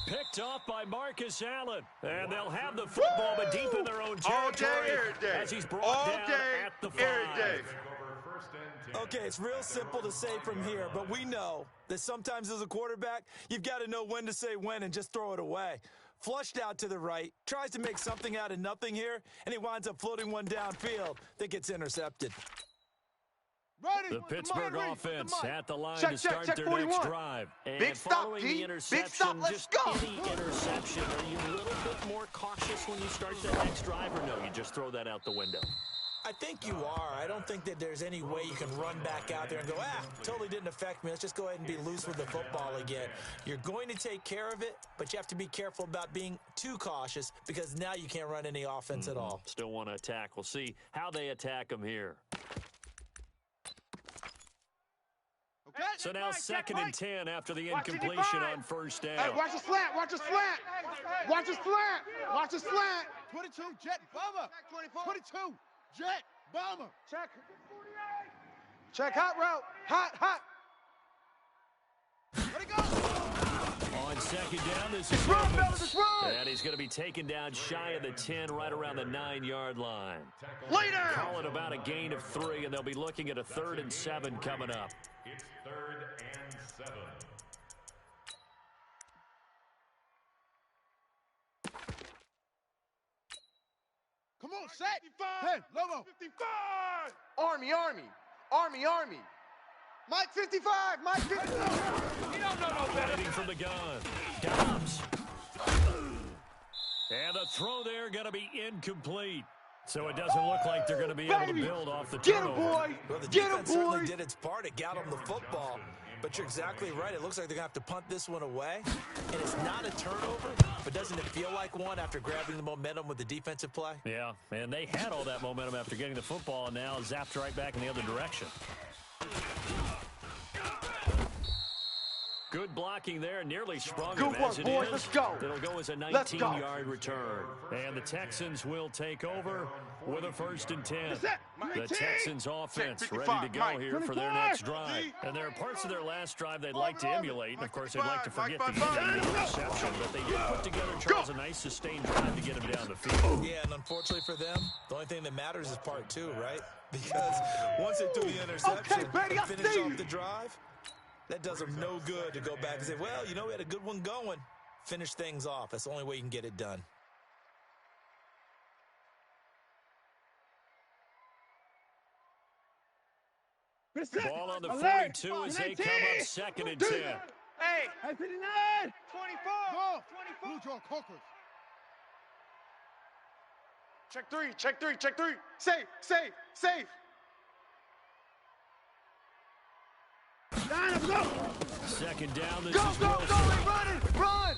Speaker 1: Picked off by Marcus Allen. And they'll have the football, but deep in their own territory.
Speaker 2: All day, every day.
Speaker 1: As he's brought
Speaker 2: All
Speaker 1: down
Speaker 2: day,
Speaker 1: at the 5.
Speaker 2: every day.
Speaker 5: Okay, it's real simple to say from here, but we know that sometimes as a quarterback, you've got to know when to say when and just throw it away. Flushed out to the right, tries to make something out of nothing here, and he winds up floating one downfield that gets intercepted.
Speaker 1: The Pittsburgh offense at the line to start their
Speaker 2: 41.
Speaker 1: next drive. And
Speaker 2: Big stop,
Speaker 1: following
Speaker 2: D.
Speaker 1: the interception,
Speaker 2: Big stop, let's
Speaker 1: just
Speaker 2: go.
Speaker 1: any interception, are you a little bit more cautious when you start the next drive, or no, you just throw that out the window?
Speaker 5: I think you are. I don't think that there's any way you can run back out there and go, totally didn't affect me. Let's just go ahead and be loose with the football again. You're going to take care of it, but you have to be careful about being too cautious because now you can't run any offense at all.
Speaker 1: Still want to attack. We'll see how they attack them here.
Speaker 2: Okay.
Speaker 1: So now 2nd and 10 after the incompletion on first down.
Speaker 2: Hey, watch the slant. Watch the slant. Watch the slant. Watch the slant.
Speaker 3: 22, jet, bomber. 22, jet, bomber.
Speaker 2: Check. Check hot route. Hot. Let it go.
Speaker 1: On 2nd down, this is
Speaker 2: Run,
Speaker 1: Evans.
Speaker 2: fellas, just run.
Speaker 1: And he's going to be taken down shy of the 10, right around the 9-yard line.
Speaker 2: Lay down.
Speaker 1: Call it about a gain of 3, and they'll be looking at a 3rd and 7 coming up.
Speaker 7: It's 3rd and 7.
Speaker 2: set.
Speaker 3: 55. Hey, Lobo. 55.
Speaker 2: Army. Mike 55. Mike 55.
Speaker 6: You don't know no better.
Speaker 1: Waiting from the gun. Dobbs. And the throw there going to be incomplete. So it doesn't look like they're going to be able to build off the turnover.
Speaker 2: Get him, boy.
Speaker 5: Well, the
Speaker 2: Get him,
Speaker 5: defense certainly
Speaker 2: boy.
Speaker 5: did its part. It got them the football. But you're exactly right. It looks like they're going to have to punt this one away. And it's not a turnover, but doesn't it feel like one after grabbing the momentum with the defensive play?
Speaker 1: Yeah, and they had all that momentum after getting the football and now zapped right back in the other direction. Good blocking there, nearly sprung him as it
Speaker 2: boys.
Speaker 1: is.
Speaker 2: Let's go.
Speaker 1: It'll go as a 19-yard return. And the Texans will take over with a 1st and 10. The Texans offense ready to go here for their next drive. And there are parts of their last drive they'd like to emulate. And, of course, they'd like to forget the interception. But they did put together, Charles, a nice sustained drive to get him down the field.
Speaker 5: Yeah, and unfortunately for them, the only thing that matters is part 2, right? Because once they threw the interception and finish off the drive, that does them no good to go back and say, well, you know, we had a good one going. Finish things off. That's the only way you can get it done.
Speaker 1: Ball on the 42 as they come up 2nd and 10.
Speaker 6: Hey,
Speaker 3: 59.
Speaker 6: 24.
Speaker 3: Go.
Speaker 6: 24.
Speaker 3: Blue Jaw Cockers.
Speaker 2: Check three. Safe.
Speaker 3: Line up, go.
Speaker 1: 2nd down. This
Speaker 2: Go,
Speaker 1: is
Speaker 2: go,
Speaker 1: Wilson.
Speaker 2: go, run.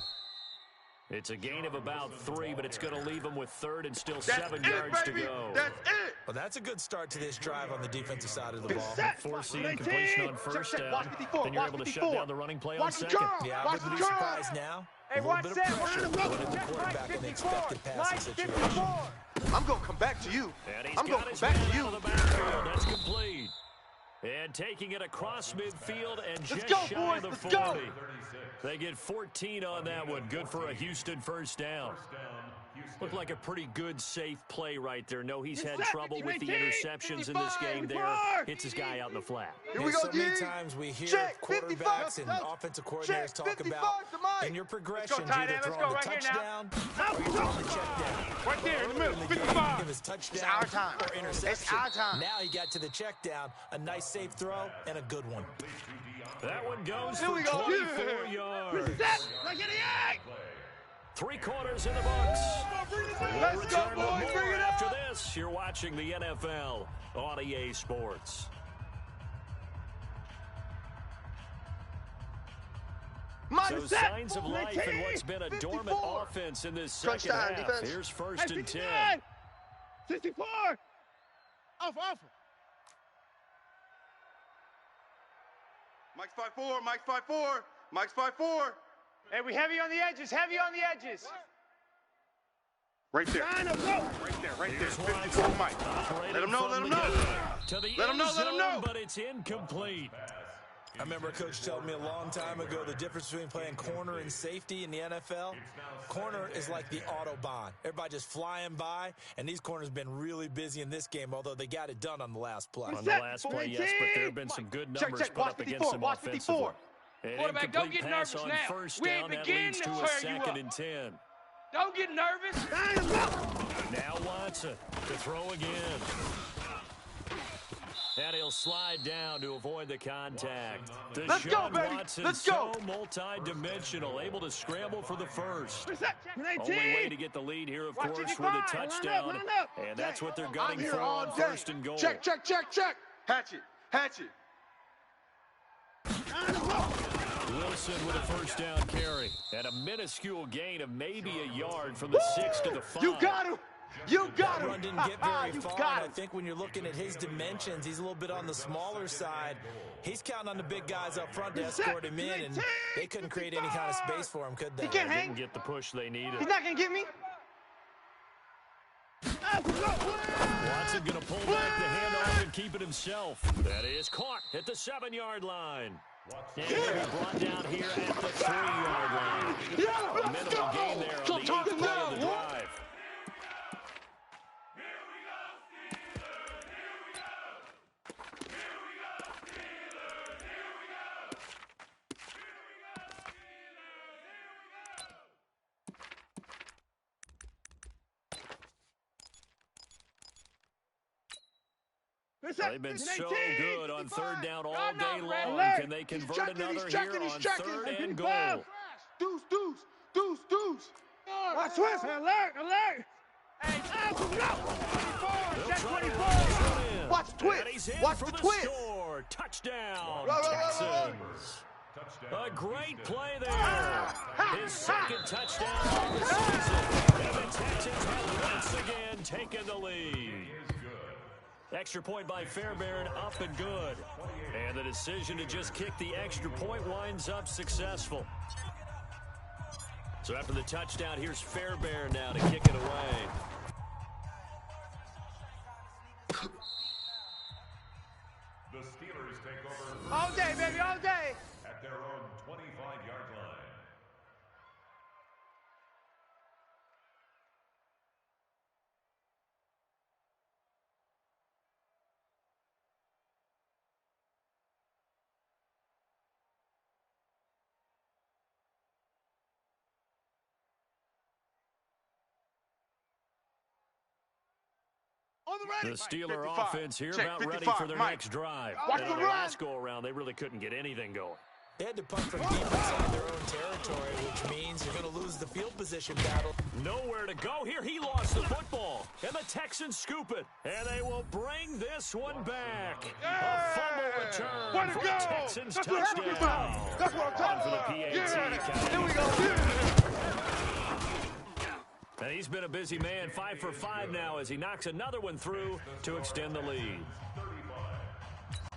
Speaker 1: It's a gain of about 3, but it's going to leave them with 3rd and still
Speaker 2: That's
Speaker 1: 7
Speaker 2: it,
Speaker 1: yards
Speaker 2: baby.
Speaker 1: to go.
Speaker 2: That's it.
Speaker 5: Well, that's a good start to this drive on the defensive side of the ball.
Speaker 1: Forcing completion on 1st down.
Speaker 2: Watch 54,
Speaker 1: Then you're
Speaker 2: watch
Speaker 1: able to
Speaker 2: 54.
Speaker 1: shut down the running play on
Speaker 2: Watch the
Speaker 1: 2nd.
Speaker 2: draw.
Speaker 5: Yeah, I
Speaker 2: Watch
Speaker 5: wouldn't
Speaker 2: the
Speaker 5: be
Speaker 2: draw.
Speaker 5: surprised now.
Speaker 6: Hey,
Speaker 5: A little
Speaker 6: watch
Speaker 5: bit of
Speaker 6: that.
Speaker 5: pressure
Speaker 6: Watch
Speaker 5: put in the
Speaker 6: that.
Speaker 5: quarterback in the
Speaker 6: 54.
Speaker 5: expected passing
Speaker 6: Mike
Speaker 5: situation.
Speaker 6: 54.
Speaker 2: I'm going to come back to you.
Speaker 1: And he's
Speaker 2: I'm going
Speaker 1: got
Speaker 2: to
Speaker 1: his
Speaker 2: come back
Speaker 1: man
Speaker 2: to
Speaker 1: out
Speaker 2: you.
Speaker 1: of the backfield. That's complete. And taking it across midfield and just
Speaker 2: go,
Speaker 1: shy
Speaker 2: boys.
Speaker 1: of the
Speaker 2: Let's
Speaker 1: 40.
Speaker 2: go.
Speaker 1: They get 14 on that one. Good for a Houston 1st down. Looked like a pretty good, safe play right there. No, he's had trouble with the interceptions in this game there. Hits his guy out in the flat.
Speaker 2: Here we go,
Speaker 5: So many
Speaker 2: D.
Speaker 5: times we hear
Speaker 2: Check,
Speaker 5: quarterbacks
Speaker 2: 55.
Speaker 5: and offensive coordinators
Speaker 2: Check,
Speaker 5: talk
Speaker 2: 55
Speaker 5: about
Speaker 2: to Mike.
Speaker 5: in your
Speaker 6: Let's
Speaker 5: progressions,
Speaker 6: go, tight
Speaker 5: either
Speaker 6: end. Let's
Speaker 5: throwing
Speaker 6: go
Speaker 5: the
Speaker 6: right here
Speaker 5: touchdown
Speaker 6: now.
Speaker 5: or you're throwing the check down.
Speaker 6: Right there in the middle.
Speaker 5: In the game,
Speaker 6: 55.
Speaker 5: it was touchdown
Speaker 2: It's our time.
Speaker 5: or interception.
Speaker 2: It's our time.
Speaker 5: Now he got to the check down. A nice safe throw and a good one.
Speaker 1: That one goes
Speaker 2: Here
Speaker 1: for
Speaker 2: we go.
Speaker 1: 24 yards.
Speaker 3: Like an egg.
Speaker 1: 3 quarters in the books. We'll
Speaker 2: Let's go,
Speaker 1: return with
Speaker 2: boys.
Speaker 1: more
Speaker 2: Bring it
Speaker 1: after
Speaker 2: up.
Speaker 1: this. You're watching the NFL on EA Sports. So signs of life in what's been a dormant
Speaker 2: 54.
Speaker 1: offense in this
Speaker 2: Crunch
Speaker 1: second
Speaker 2: time,
Speaker 1: half.
Speaker 2: defense.
Speaker 1: Here's 1st and 10.
Speaker 3: 64. Off.
Speaker 2: Mike's 5'4". Mike's 5'4".
Speaker 6: Hey, we heavy on the edges. Heavy on the edges.
Speaker 2: Right there.
Speaker 3: Line up, go.
Speaker 2: Right there.
Speaker 1: Here's
Speaker 2: 54 Mike.
Speaker 1: Operating
Speaker 2: Let him know,
Speaker 1: from
Speaker 2: let him
Speaker 1: the
Speaker 2: know.
Speaker 1: gun to the
Speaker 2: Let him
Speaker 1: end
Speaker 2: know, let him
Speaker 1: zone,
Speaker 2: know.
Speaker 1: but it's incomplete.
Speaker 5: I remember a coach telling me a long time ago the difference between playing corner and safety in the NFL. Corner is like the Autobahn. Everybody just flying by, and these corners have been really busy in this game, although they got it done on the last play.
Speaker 1: On the last play, yes, but there have been some good numbers
Speaker 2: Check.
Speaker 1: put
Speaker 2: Watch
Speaker 1: up against
Speaker 2: 54.
Speaker 1: them
Speaker 2: Watch
Speaker 1: offensively.
Speaker 2: 54.
Speaker 1: An
Speaker 6: Quarterback, don't
Speaker 1: incomplete
Speaker 6: get
Speaker 1: pass
Speaker 6: nervous
Speaker 1: on
Speaker 6: now.
Speaker 1: 1st
Speaker 6: We
Speaker 1: down.
Speaker 6: ain't
Speaker 1: That
Speaker 6: beginning
Speaker 1: leads
Speaker 6: to
Speaker 1: to a
Speaker 6: tear you
Speaker 1: 2nd
Speaker 6: up.
Speaker 1: and 10.
Speaker 6: Don't get nervous.
Speaker 3: Line up, go.
Speaker 1: Now Watson to throw again. And he'll slide down to avoid the contact.
Speaker 2: Let's go,
Speaker 1: Deshaun
Speaker 2: baby.
Speaker 1: Watson,
Speaker 2: Let's go.
Speaker 1: so multi-dimensional, able to scramble for the first.
Speaker 3: 19.
Speaker 1: Only way to get the lead here, of
Speaker 6: Watch
Speaker 1: course,
Speaker 6: it,
Speaker 1: with a
Speaker 6: line up,
Speaker 1: touchdown.
Speaker 3: line up.
Speaker 1: And that's what they're
Speaker 2: I'm
Speaker 1: gunning
Speaker 2: here
Speaker 1: for
Speaker 2: all
Speaker 1: on
Speaker 2: day.
Speaker 1: 1st and goal.
Speaker 2: Check. Hatchet.
Speaker 3: Line up, go.
Speaker 1: Wilson with a 1st down carry. And a minuscule gain of maybe a yard from the 6 to the 5.
Speaker 2: You got him.
Speaker 5: That run didn't get very
Speaker 2: You
Speaker 5: far,
Speaker 2: got
Speaker 5: and I
Speaker 2: him.
Speaker 5: think when you're looking at his dimensions, he's a little bit on the smaller side. He's counting on the big guys up front to escort him in, and they couldn't create any kind of space for him, could they?
Speaker 2: He can't hang.
Speaker 1: Didn't get the push they needed.
Speaker 2: He's not going to get me.
Speaker 1: Watson going to pull back the handoff and keep it himself. That is caught at the 7-yard line. And he'll be brought down here at the 3-yard line. A minimal gain there on the 8th play of the drive. They've been so good on third down all day long. Can they convert another here on third and goal?
Speaker 2: Deuce.
Speaker 3: Watch twist. Alert. Hey,
Speaker 1: Check 24.
Speaker 2: Watch the twist. Watch the twist.
Speaker 1: Score. Touchdown, Texans. A great play there. His second touchdown of the season. And the Texans have once again taken the lead. Extra point by Fairbairn, up and good. And the decision to just kick the extra point winds up successful. So after the touchdown, here's Fairbairn now to kick it away.
Speaker 7: The Steelers take over.
Speaker 4: All day, baby, all day.
Speaker 7: At their own 25-yard line.
Speaker 1: The Steeler offense here about ready for their next drive.
Speaker 2: Watch
Speaker 1: And
Speaker 2: the
Speaker 1: on the
Speaker 2: run.
Speaker 1: last go-around, they really couldn't get anything going.
Speaker 5: They had to punt from deep inside their own territory, which means you're going to lose the field position battle.
Speaker 1: Nowhere to go here. He lost the football. And the Texans scoop it. And they will bring this one back. A fumble return
Speaker 3: Way to
Speaker 1: for
Speaker 3: go.
Speaker 1: the Texans
Speaker 3: That's what I'm talking
Speaker 1: touchdown.
Speaker 3: about. That's what I'm talking
Speaker 1: For the
Speaker 3: about.
Speaker 1: PAT.
Speaker 2: Here we go.
Speaker 1: And he's been a busy man, 5 for 5 now as he knocks another one through to extend the lead.
Speaker 7: 35.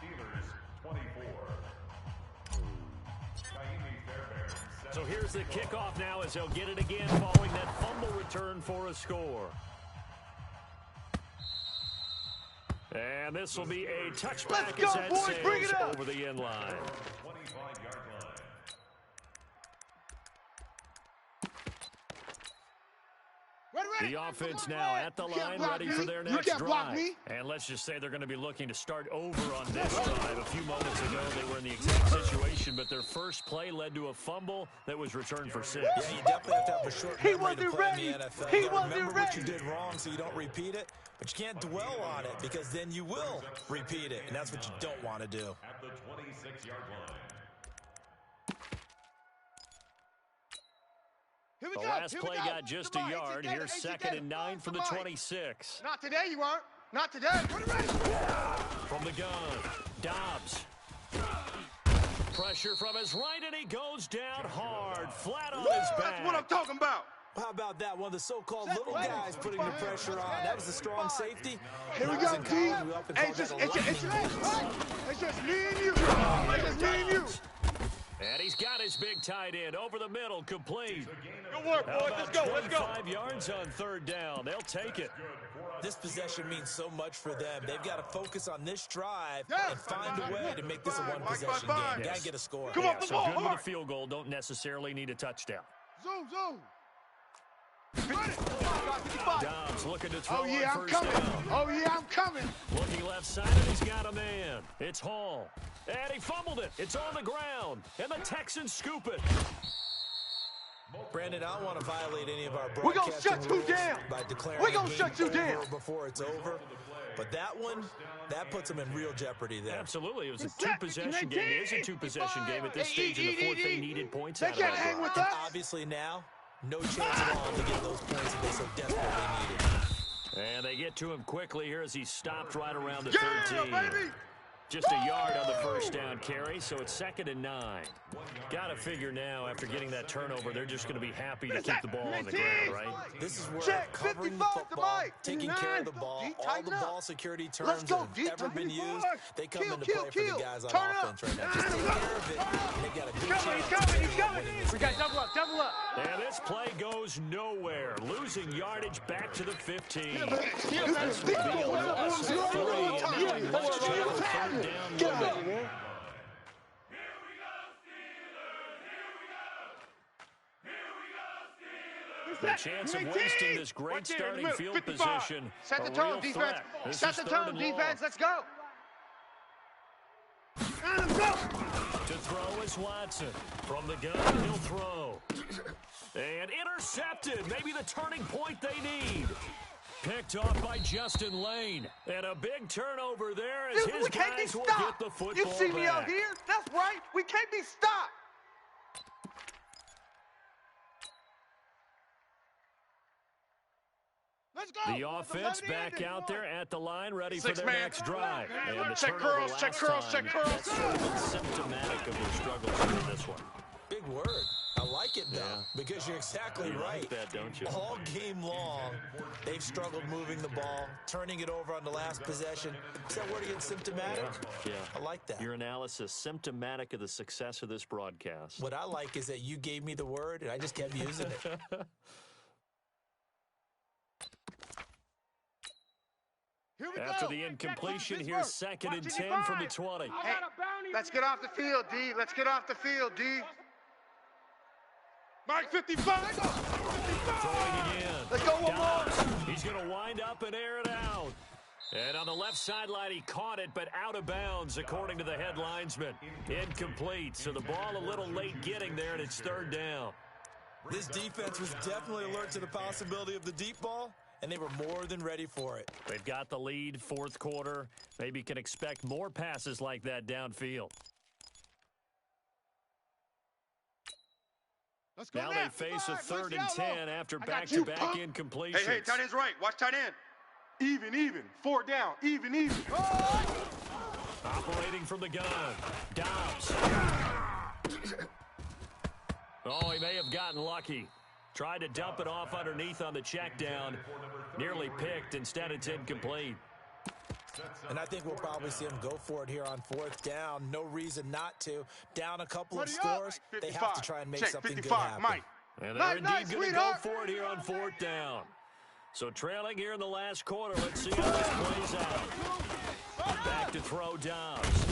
Speaker 7: Steelers 24.
Speaker 1: So here's the kickoff now as they'll get it again following that fumble return for a score. And this will be a touchback as that sails over the end line.
Speaker 7: 25-yard line.
Speaker 2: Ready.
Speaker 1: The offense now at the line, ready for their next drive. And let's just say they're going to be looking to start over on this drive. A few moments ago, they were in the exact situation, but their first play led to a fumble that was returned for 6.
Speaker 5: Yeah, you definitely have to have a short memory to play in the NFL. You gotta remember what you did wrong so you don't repeat it, but you can't dwell on it because then you will repeat it, and that's what you don't want to do.
Speaker 7: At the 26-yard line.
Speaker 1: The last play got just a yard. Here's 2nd and 9 from the 26.
Speaker 2: Not today, you aren't. Not today.
Speaker 1: From the gun, Dobbs. Pressure from his right, and he goes down hard, flat on his back.
Speaker 2: That's what I'm talking about.
Speaker 5: How about that? One of the so-called little guys putting the pressure on. That was a strong safety.
Speaker 2: Here we go, T. It's just me and you. It's just me and you.
Speaker 1: And he's got his big tight end over the middle, complete.
Speaker 3: Good work, boys. Let's go.
Speaker 1: 25 yards on 3rd down. They'll take it.
Speaker 5: This possession means so much for them. They've got to focus on this drive and find a way to make this a one-possession game. Got to get a score.
Speaker 3: Come on,
Speaker 1: So good with a field goal. Don't necessarily need a touchdown.
Speaker 2: Zoom.
Speaker 1: Dobbs looking to throw
Speaker 2: Oh, yeah,
Speaker 1: on
Speaker 2: I'm
Speaker 1: 1st
Speaker 2: coming.
Speaker 1: down.
Speaker 2: Oh, yeah, I'm coming.
Speaker 1: Looking left side, and he's got a man. It's Hall. And he fumbled it. It's on the ground. And the Texans scoop it.
Speaker 5: Brandon, I don't want to violate any of our
Speaker 2: We're gonna
Speaker 5: broadcasting
Speaker 2: shut you
Speaker 5: rules
Speaker 2: down.
Speaker 5: by declaring
Speaker 2: We're gonna
Speaker 5: a game
Speaker 2: shut you
Speaker 5: over
Speaker 2: down.
Speaker 5: before it's over. But that one, that puts them in real jeopardy there.
Speaker 1: Absolutely. It was a two-possession game. It is a two-possession game at this stage in the fourth. They needed points out of
Speaker 2: can't hang
Speaker 1: that.
Speaker 2: with
Speaker 5: And
Speaker 2: us.
Speaker 5: obviously now, no chance at all to get those points that they so desperately needed.
Speaker 1: And they get to him quickly here as he stopped right around the
Speaker 2: Yeah,
Speaker 1: 13.
Speaker 2: baby.
Speaker 1: Just a yard on the 1st down carry, so it's 2nd and 9. Got to figure now, after getting that turnover, they're just going to be happy to keep the ball on the ground, right?
Speaker 5: This is where
Speaker 2: Check,
Speaker 5: covering the
Speaker 2: 55 to
Speaker 5: football,
Speaker 2: Mike.
Speaker 5: taking care of the ball,
Speaker 2: D,
Speaker 5: all
Speaker 2: tighten
Speaker 5: the
Speaker 2: up.
Speaker 5: ball security terms
Speaker 2: Let's go,
Speaker 5: that
Speaker 2: D,
Speaker 5: have ever been
Speaker 2: tighten
Speaker 5: used,
Speaker 2: up.
Speaker 5: they come
Speaker 2: Kill,
Speaker 5: into
Speaker 2: kill,
Speaker 5: play for
Speaker 2: kill.
Speaker 5: the guys on
Speaker 2: Turn up.
Speaker 5: offense right now. Just take care of it, and they've got a good chance.
Speaker 4: He's coming. We got double up.
Speaker 1: And this play goes nowhere. Losing yardage back to the 15. This will be a loss of 3. And now he lets you have a 3rd down limit. The chance of wasting this great starting field position.
Speaker 2: Set the
Speaker 1: a
Speaker 2: tone,
Speaker 1: real
Speaker 2: defense.
Speaker 1: threat. This
Speaker 2: Set
Speaker 1: is
Speaker 2: the
Speaker 1: 3rd
Speaker 2: tone,
Speaker 1: and long.
Speaker 2: defense. Let's go.
Speaker 1: To throw is Watson. From the gun, he'll throw. And intercepted. Maybe the turning point they need. Picked off by Justin Lane. And a big turnover there as his guys will get the football
Speaker 2: You see me
Speaker 1: back.
Speaker 2: out here? That's right. We can't be stopped.
Speaker 3: Let's go.
Speaker 1: The offense back out there at the line, ready for their
Speaker 2: man.
Speaker 1: next drive. And the
Speaker 2: Check
Speaker 1: turnover
Speaker 2: curls, check
Speaker 1: last
Speaker 2: curls,
Speaker 1: time,
Speaker 2: check curls.
Speaker 1: that's sort of been symptomatic of their struggles in this one.
Speaker 5: Big word. I like it, though, because you're exactly
Speaker 1: You
Speaker 5: right.
Speaker 1: like that, don't you?
Speaker 5: All game long, they've struggled moving the ball, turning it over on the last possession. Is that word again, symptomatic?
Speaker 1: Yeah.
Speaker 5: I like that.
Speaker 1: Your analysis, symptomatic of the success of this broadcast.
Speaker 5: What I like is that you gave me the word, and I just kept using it.
Speaker 3: Here we
Speaker 1: After
Speaker 3: go.
Speaker 1: the incompletion,
Speaker 3: Pittsburgh.
Speaker 1: here's 2nd and 10 from the 20.
Speaker 2: Hey, let's get off the field, D. Let's get off the field, D.
Speaker 3: Mike 55.
Speaker 1: Throwing again.
Speaker 2: Let's go one more.
Speaker 1: He's going to wind up and air it out. And on the left sideline, he caught it, but out of bounds, according to the head linesman. Incomplete, so the ball a little late getting there, and it's 3rd down.
Speaker 5: This defense was definitely alert to the possibility of the deep ball, and they were more than ready for it.
Speaker 1: They've got the lead, 4th quarter. Maybe can expect more passes like that downfield.
Speaker 3: Let's go
Speaker 1: Now they face a 3rd and 10 after back-to-back incompletions.
Speaker 2: Hey, tight end's right. Watch tight end.
Speaker 3: Even. 4 down. Even.
Speaker 1: Operating from the gun. Dobbs. Oh, he may have gotten lucky. Tried to dump it off underneath on the check down. Nearly picked. Instead, it's incomplete.
Speaker 5: And I think we'll probably see them go for it here on 4th down. No reason not to. Down a couple of scores, they have to try and make something good happen.
Speaker 2: Mike.
Speaker 1: And they're indeed going to go for it here on 4th down. So trailing here in the last quarter. Let's see how this plays out. Back to throw Dobbs.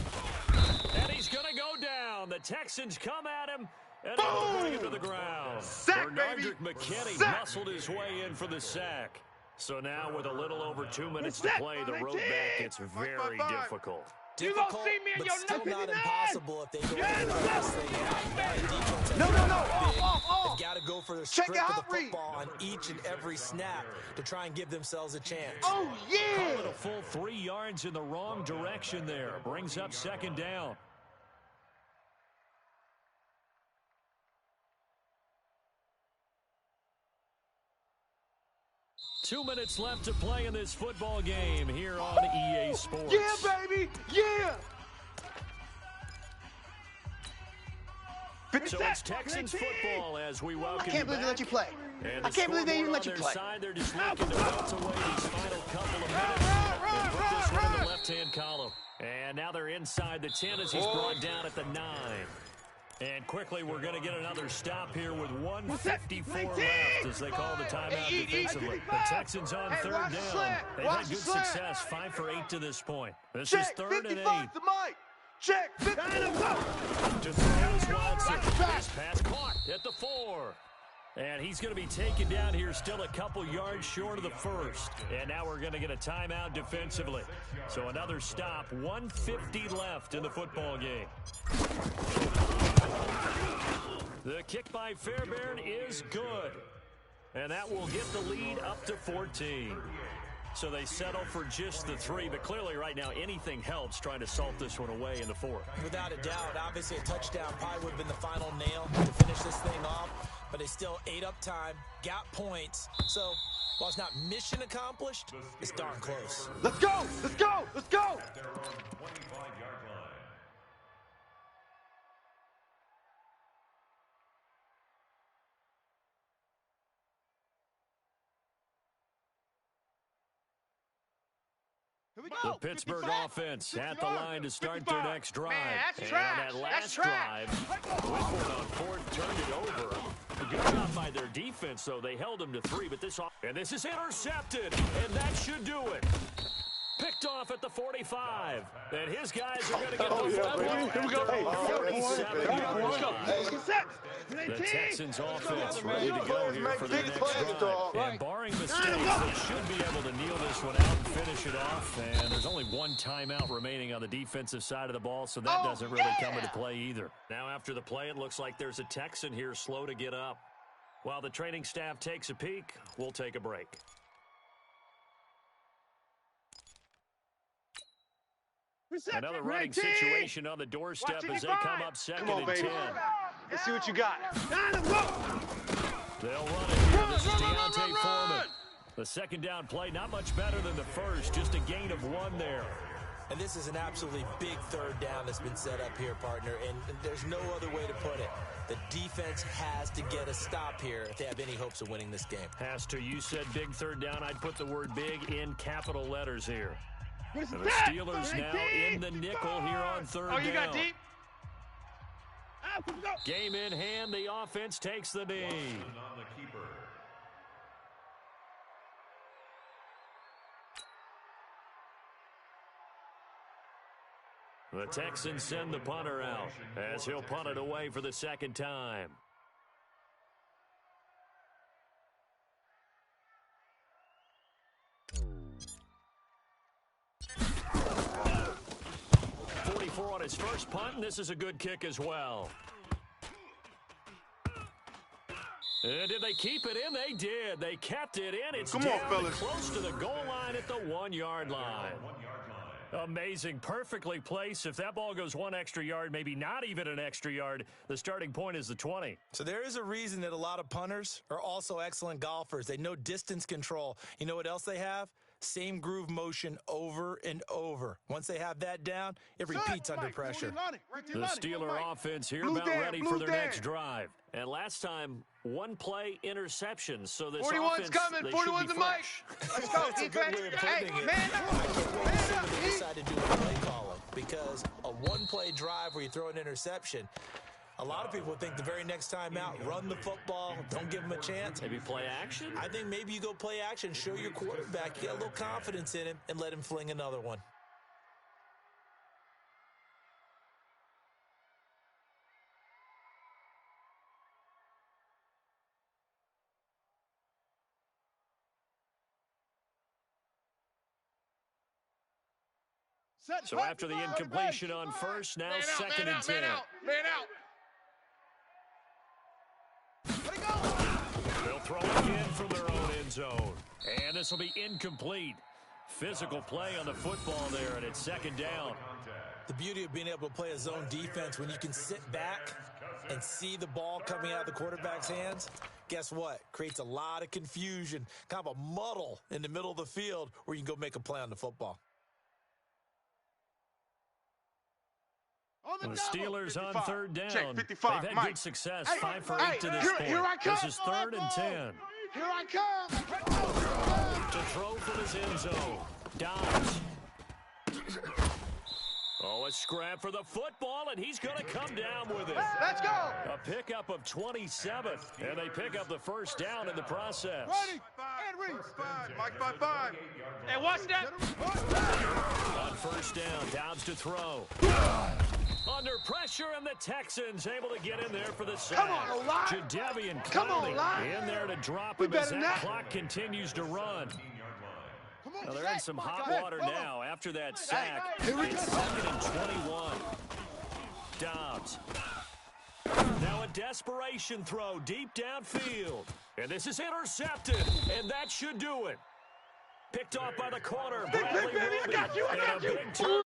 Speaker 1: And he's going to go down. The Texans come at him. And they'll bring him to the ground.
Speaker 2: Sack, baby.
Speaker 1: Bernardrick McKinney
Speaker 2: Sack.
Speaker 1: muscled his way in for the sack. So now with a little over 2 minutes to play, the road back gets very difficult.
Speaker 5: Difficult, but still not impossible if they go for this thing.
Speaker 2: No.
Speaker 5: They've got to go for the
Speaker 2: Check
Speaker 5: strip
Speaker 2: it
Speaker 5: of the
Speaker 2: out, Reed.
Speaker 5: football on each and every snap to try and give themselves a chance.
Speaker 2: Oh, yeah.
Speaker 1: Call it a full 3 yards in the wrong direction there. Brings up 2nd down. Two minutes left to play in this football game here on EA Sports.
Speaker 2: Yeah, baby. Yeah.
Speaker 1: So it's Texans football as we welcome
Speaker 4: I can't believe they let you play.
Speaker 1: And
Speaker 4: I can't believe they even let you
Speaker 1: on their
Speaker 4: play.
Speaker 1: side, they're just looking to bounce away these final couple of minutes and put this one in the left-hand column. And now they're inside the 10 as he's brought down at the 9. And quickly, we're going to get another stop here with 1:54 left as they call the timeout defensively. The Texans on 3rd down. They've had good success, 5 for 8 to this point. This is 3rd and 8.
Speaker 2: To Mike. Check. 50.
Speaker 1: To throw is Watson. This pass caught at the 4. And he's going to be taken down here still a couple yards short of the 1st. And now we're going to get a timeout defensively. So another stop, 1:50 left in the football game. The kick by Fairbairn is good. And that will get the lead up to 14. So they settle for just the 3, but clearly right now anything helps trying to salt this one away in the 4th.
Speaker 5: Without a doubt, obviously a touchdown probably would have been the final nail to finish this thing off, but they still ate up time, got points. So while it's not mission accomplished, it's darn close.
Speaker 2: Let's go. Let's go. Let's go.
Speaker 7: At their own 25-yard line.
Speaker 3: Here we go.
Speaker 1: The Pittsburgh
Speaker 3: 55.
Speaker 1: offense at the line to start their next drive.
Speaker 2: Man, that's
Speaker 1: and
Speaker 2: trash.
Speaker 1: that last
Speaker 2: That's trash.
Speaker 1: drive, Whitford on 4th turned it over. A good job by their defense, though. They held them to 3, but this is intercepted, and that should do it. Picked off at the 45. And his guys are going to get the football.
Speaker 2: Here we go. Hey,
Speaker 1: 47-yard drive.
Speaker 2: Let's get set.
Speaker 1: The Texans offense ready to go here for their next drive. And barring mistakes, they should be able to kneel this one out and finish it off. And there's only one timeout remaining on the defensive side of the ball, so that doesn't really come into play either. Now after the play, it looks like there's a Texan here slow to get up. While the training staff takes a peek, we'll take a break. Another running situation on the doorstep as they come up second and 10.
Speaker 2: Let's see what you got.
Speaker 1: They'll run it here. This is Deontay Foreman. The second down play, not much better than the first, just a gain of 1 there.
Speaker 5: And this is an absolutely big third down that's been set up here, partner, and there's no other way to put it. The defense has to get a stop here if they have any hopes of winning this game.
Speaker 1: Has to. You said big third down. I'd put the word big in capital letters here. And the Steelers now in the nickel here on third down.
Speaker 2: Oh, you got deep?
Speaker 1: Game in hand. The offense takes the knee.
Speaker 7: On the keeper.
Speaker 1: The Texans send the punter out as he'll punt it away for the second time. On his first punt, and this is a good kick as well. And did they keep it in? They did. They kept it in. It's
Speaker 3: Come on, fellas.
Speaker 1: Close to the goal line at the 1-yard line. Amazing. Perfectly placed. If that ball goes 1 extra yard, maybe not even an extra yard, the starting point is the 20.
Speaker 5: So there is a reason that a lot of punters are also excellent golfers. They know distance control. You know what else they have? Same groove motion over and over. Once they have that down, it repeats under pressure.
Speaker 1: The Steeler offense here about ready for their next drive. And last time, 1-play interception. So this
Speaker 6: 41's
Speaker 1: offense,
Speaker 6: coming. 41's a mic.
Speaker 5: Let's go. That's a good way of putting it. I can't wait to see what they decide to do with play calling, because a 1-play drive where you throw an interception, a lot of people think the very next time out, run the football, don't give them a chance.
Speaker 1: Maybe play action?
Speaker 5: I think maybe you go play action, show your quarterback, get a little confidence in him, and let him fling another one.
Speaker 1: So after the incompletion on first, now second and 10.
Speaker 6: Man out.
Speaker 1: They'll throw it again from their own end zone. And this will be incomplete. Physical play on the football there, and it's second down.
Speaker 5: The beauty of being able to play a zone defense when you can sit back and see the ball coming out of the quarterback's hands, guess what? Creates a lot of confusion, kind of a muddle in the middle of the field where you can go make a play on the football.
Speaker 1: The Steelers on third down.
Speaker 3: Check 55,
Speaker 1: They've had
Speaker 3: Mike.
Speaker 1: good success, 5 for 8 to this point.
Speaker 2: Here I come.
Speaker 1: This is third and 10.
Speaker 2: Here I come.
Speaker 1: To throw from his end zone. Downs. Oh, a scrap for the football, and he's going to come down with it.
Speaker 2: Let's go.
Speaker 1: A pickup of 27, and they pick up the first down in the process.
Speaker 3: Ready. And Reese. Mike 5-5.
Speaker 6: Hey, watch that.
Speaker 1: On first down, Downs to throw. Under pressure, and the Texans able to get in there for the sack.
Speaker 2: Come on, O-line.
Speaker 1: Jadavian
Speaker 2: Come on,
Speaker 1: Clowney
Speaker 2: line.
Speaker 1: in there to drop
Speaker 2: We
Speaker 1: him as
Speaker 2: better
Speaker 1: that
Speaker 2: not.
Speaker 1: clock continues to run. Now they're in some hot
Speaker 2: Hey,
Speaker 1: water
Speaker 2: hold on.
Speaker 1: now after that sack.
Speaker 2: Here we
Speaker 1: It's
Speaker 2: go.
Speaker 1: second and 21. Dobbs. Now a desperation throw deep downfield. And this is intercepted, and that should do it. Picked off by the corner. Bradley
Speaker 2: baby, I
Speaker 1: Roby.
Speaker 2: got you, I
Speaker 1: And
Speaker 2: got
Speaker 1: a
Speaker 2: you.
Speaker 1: big turnover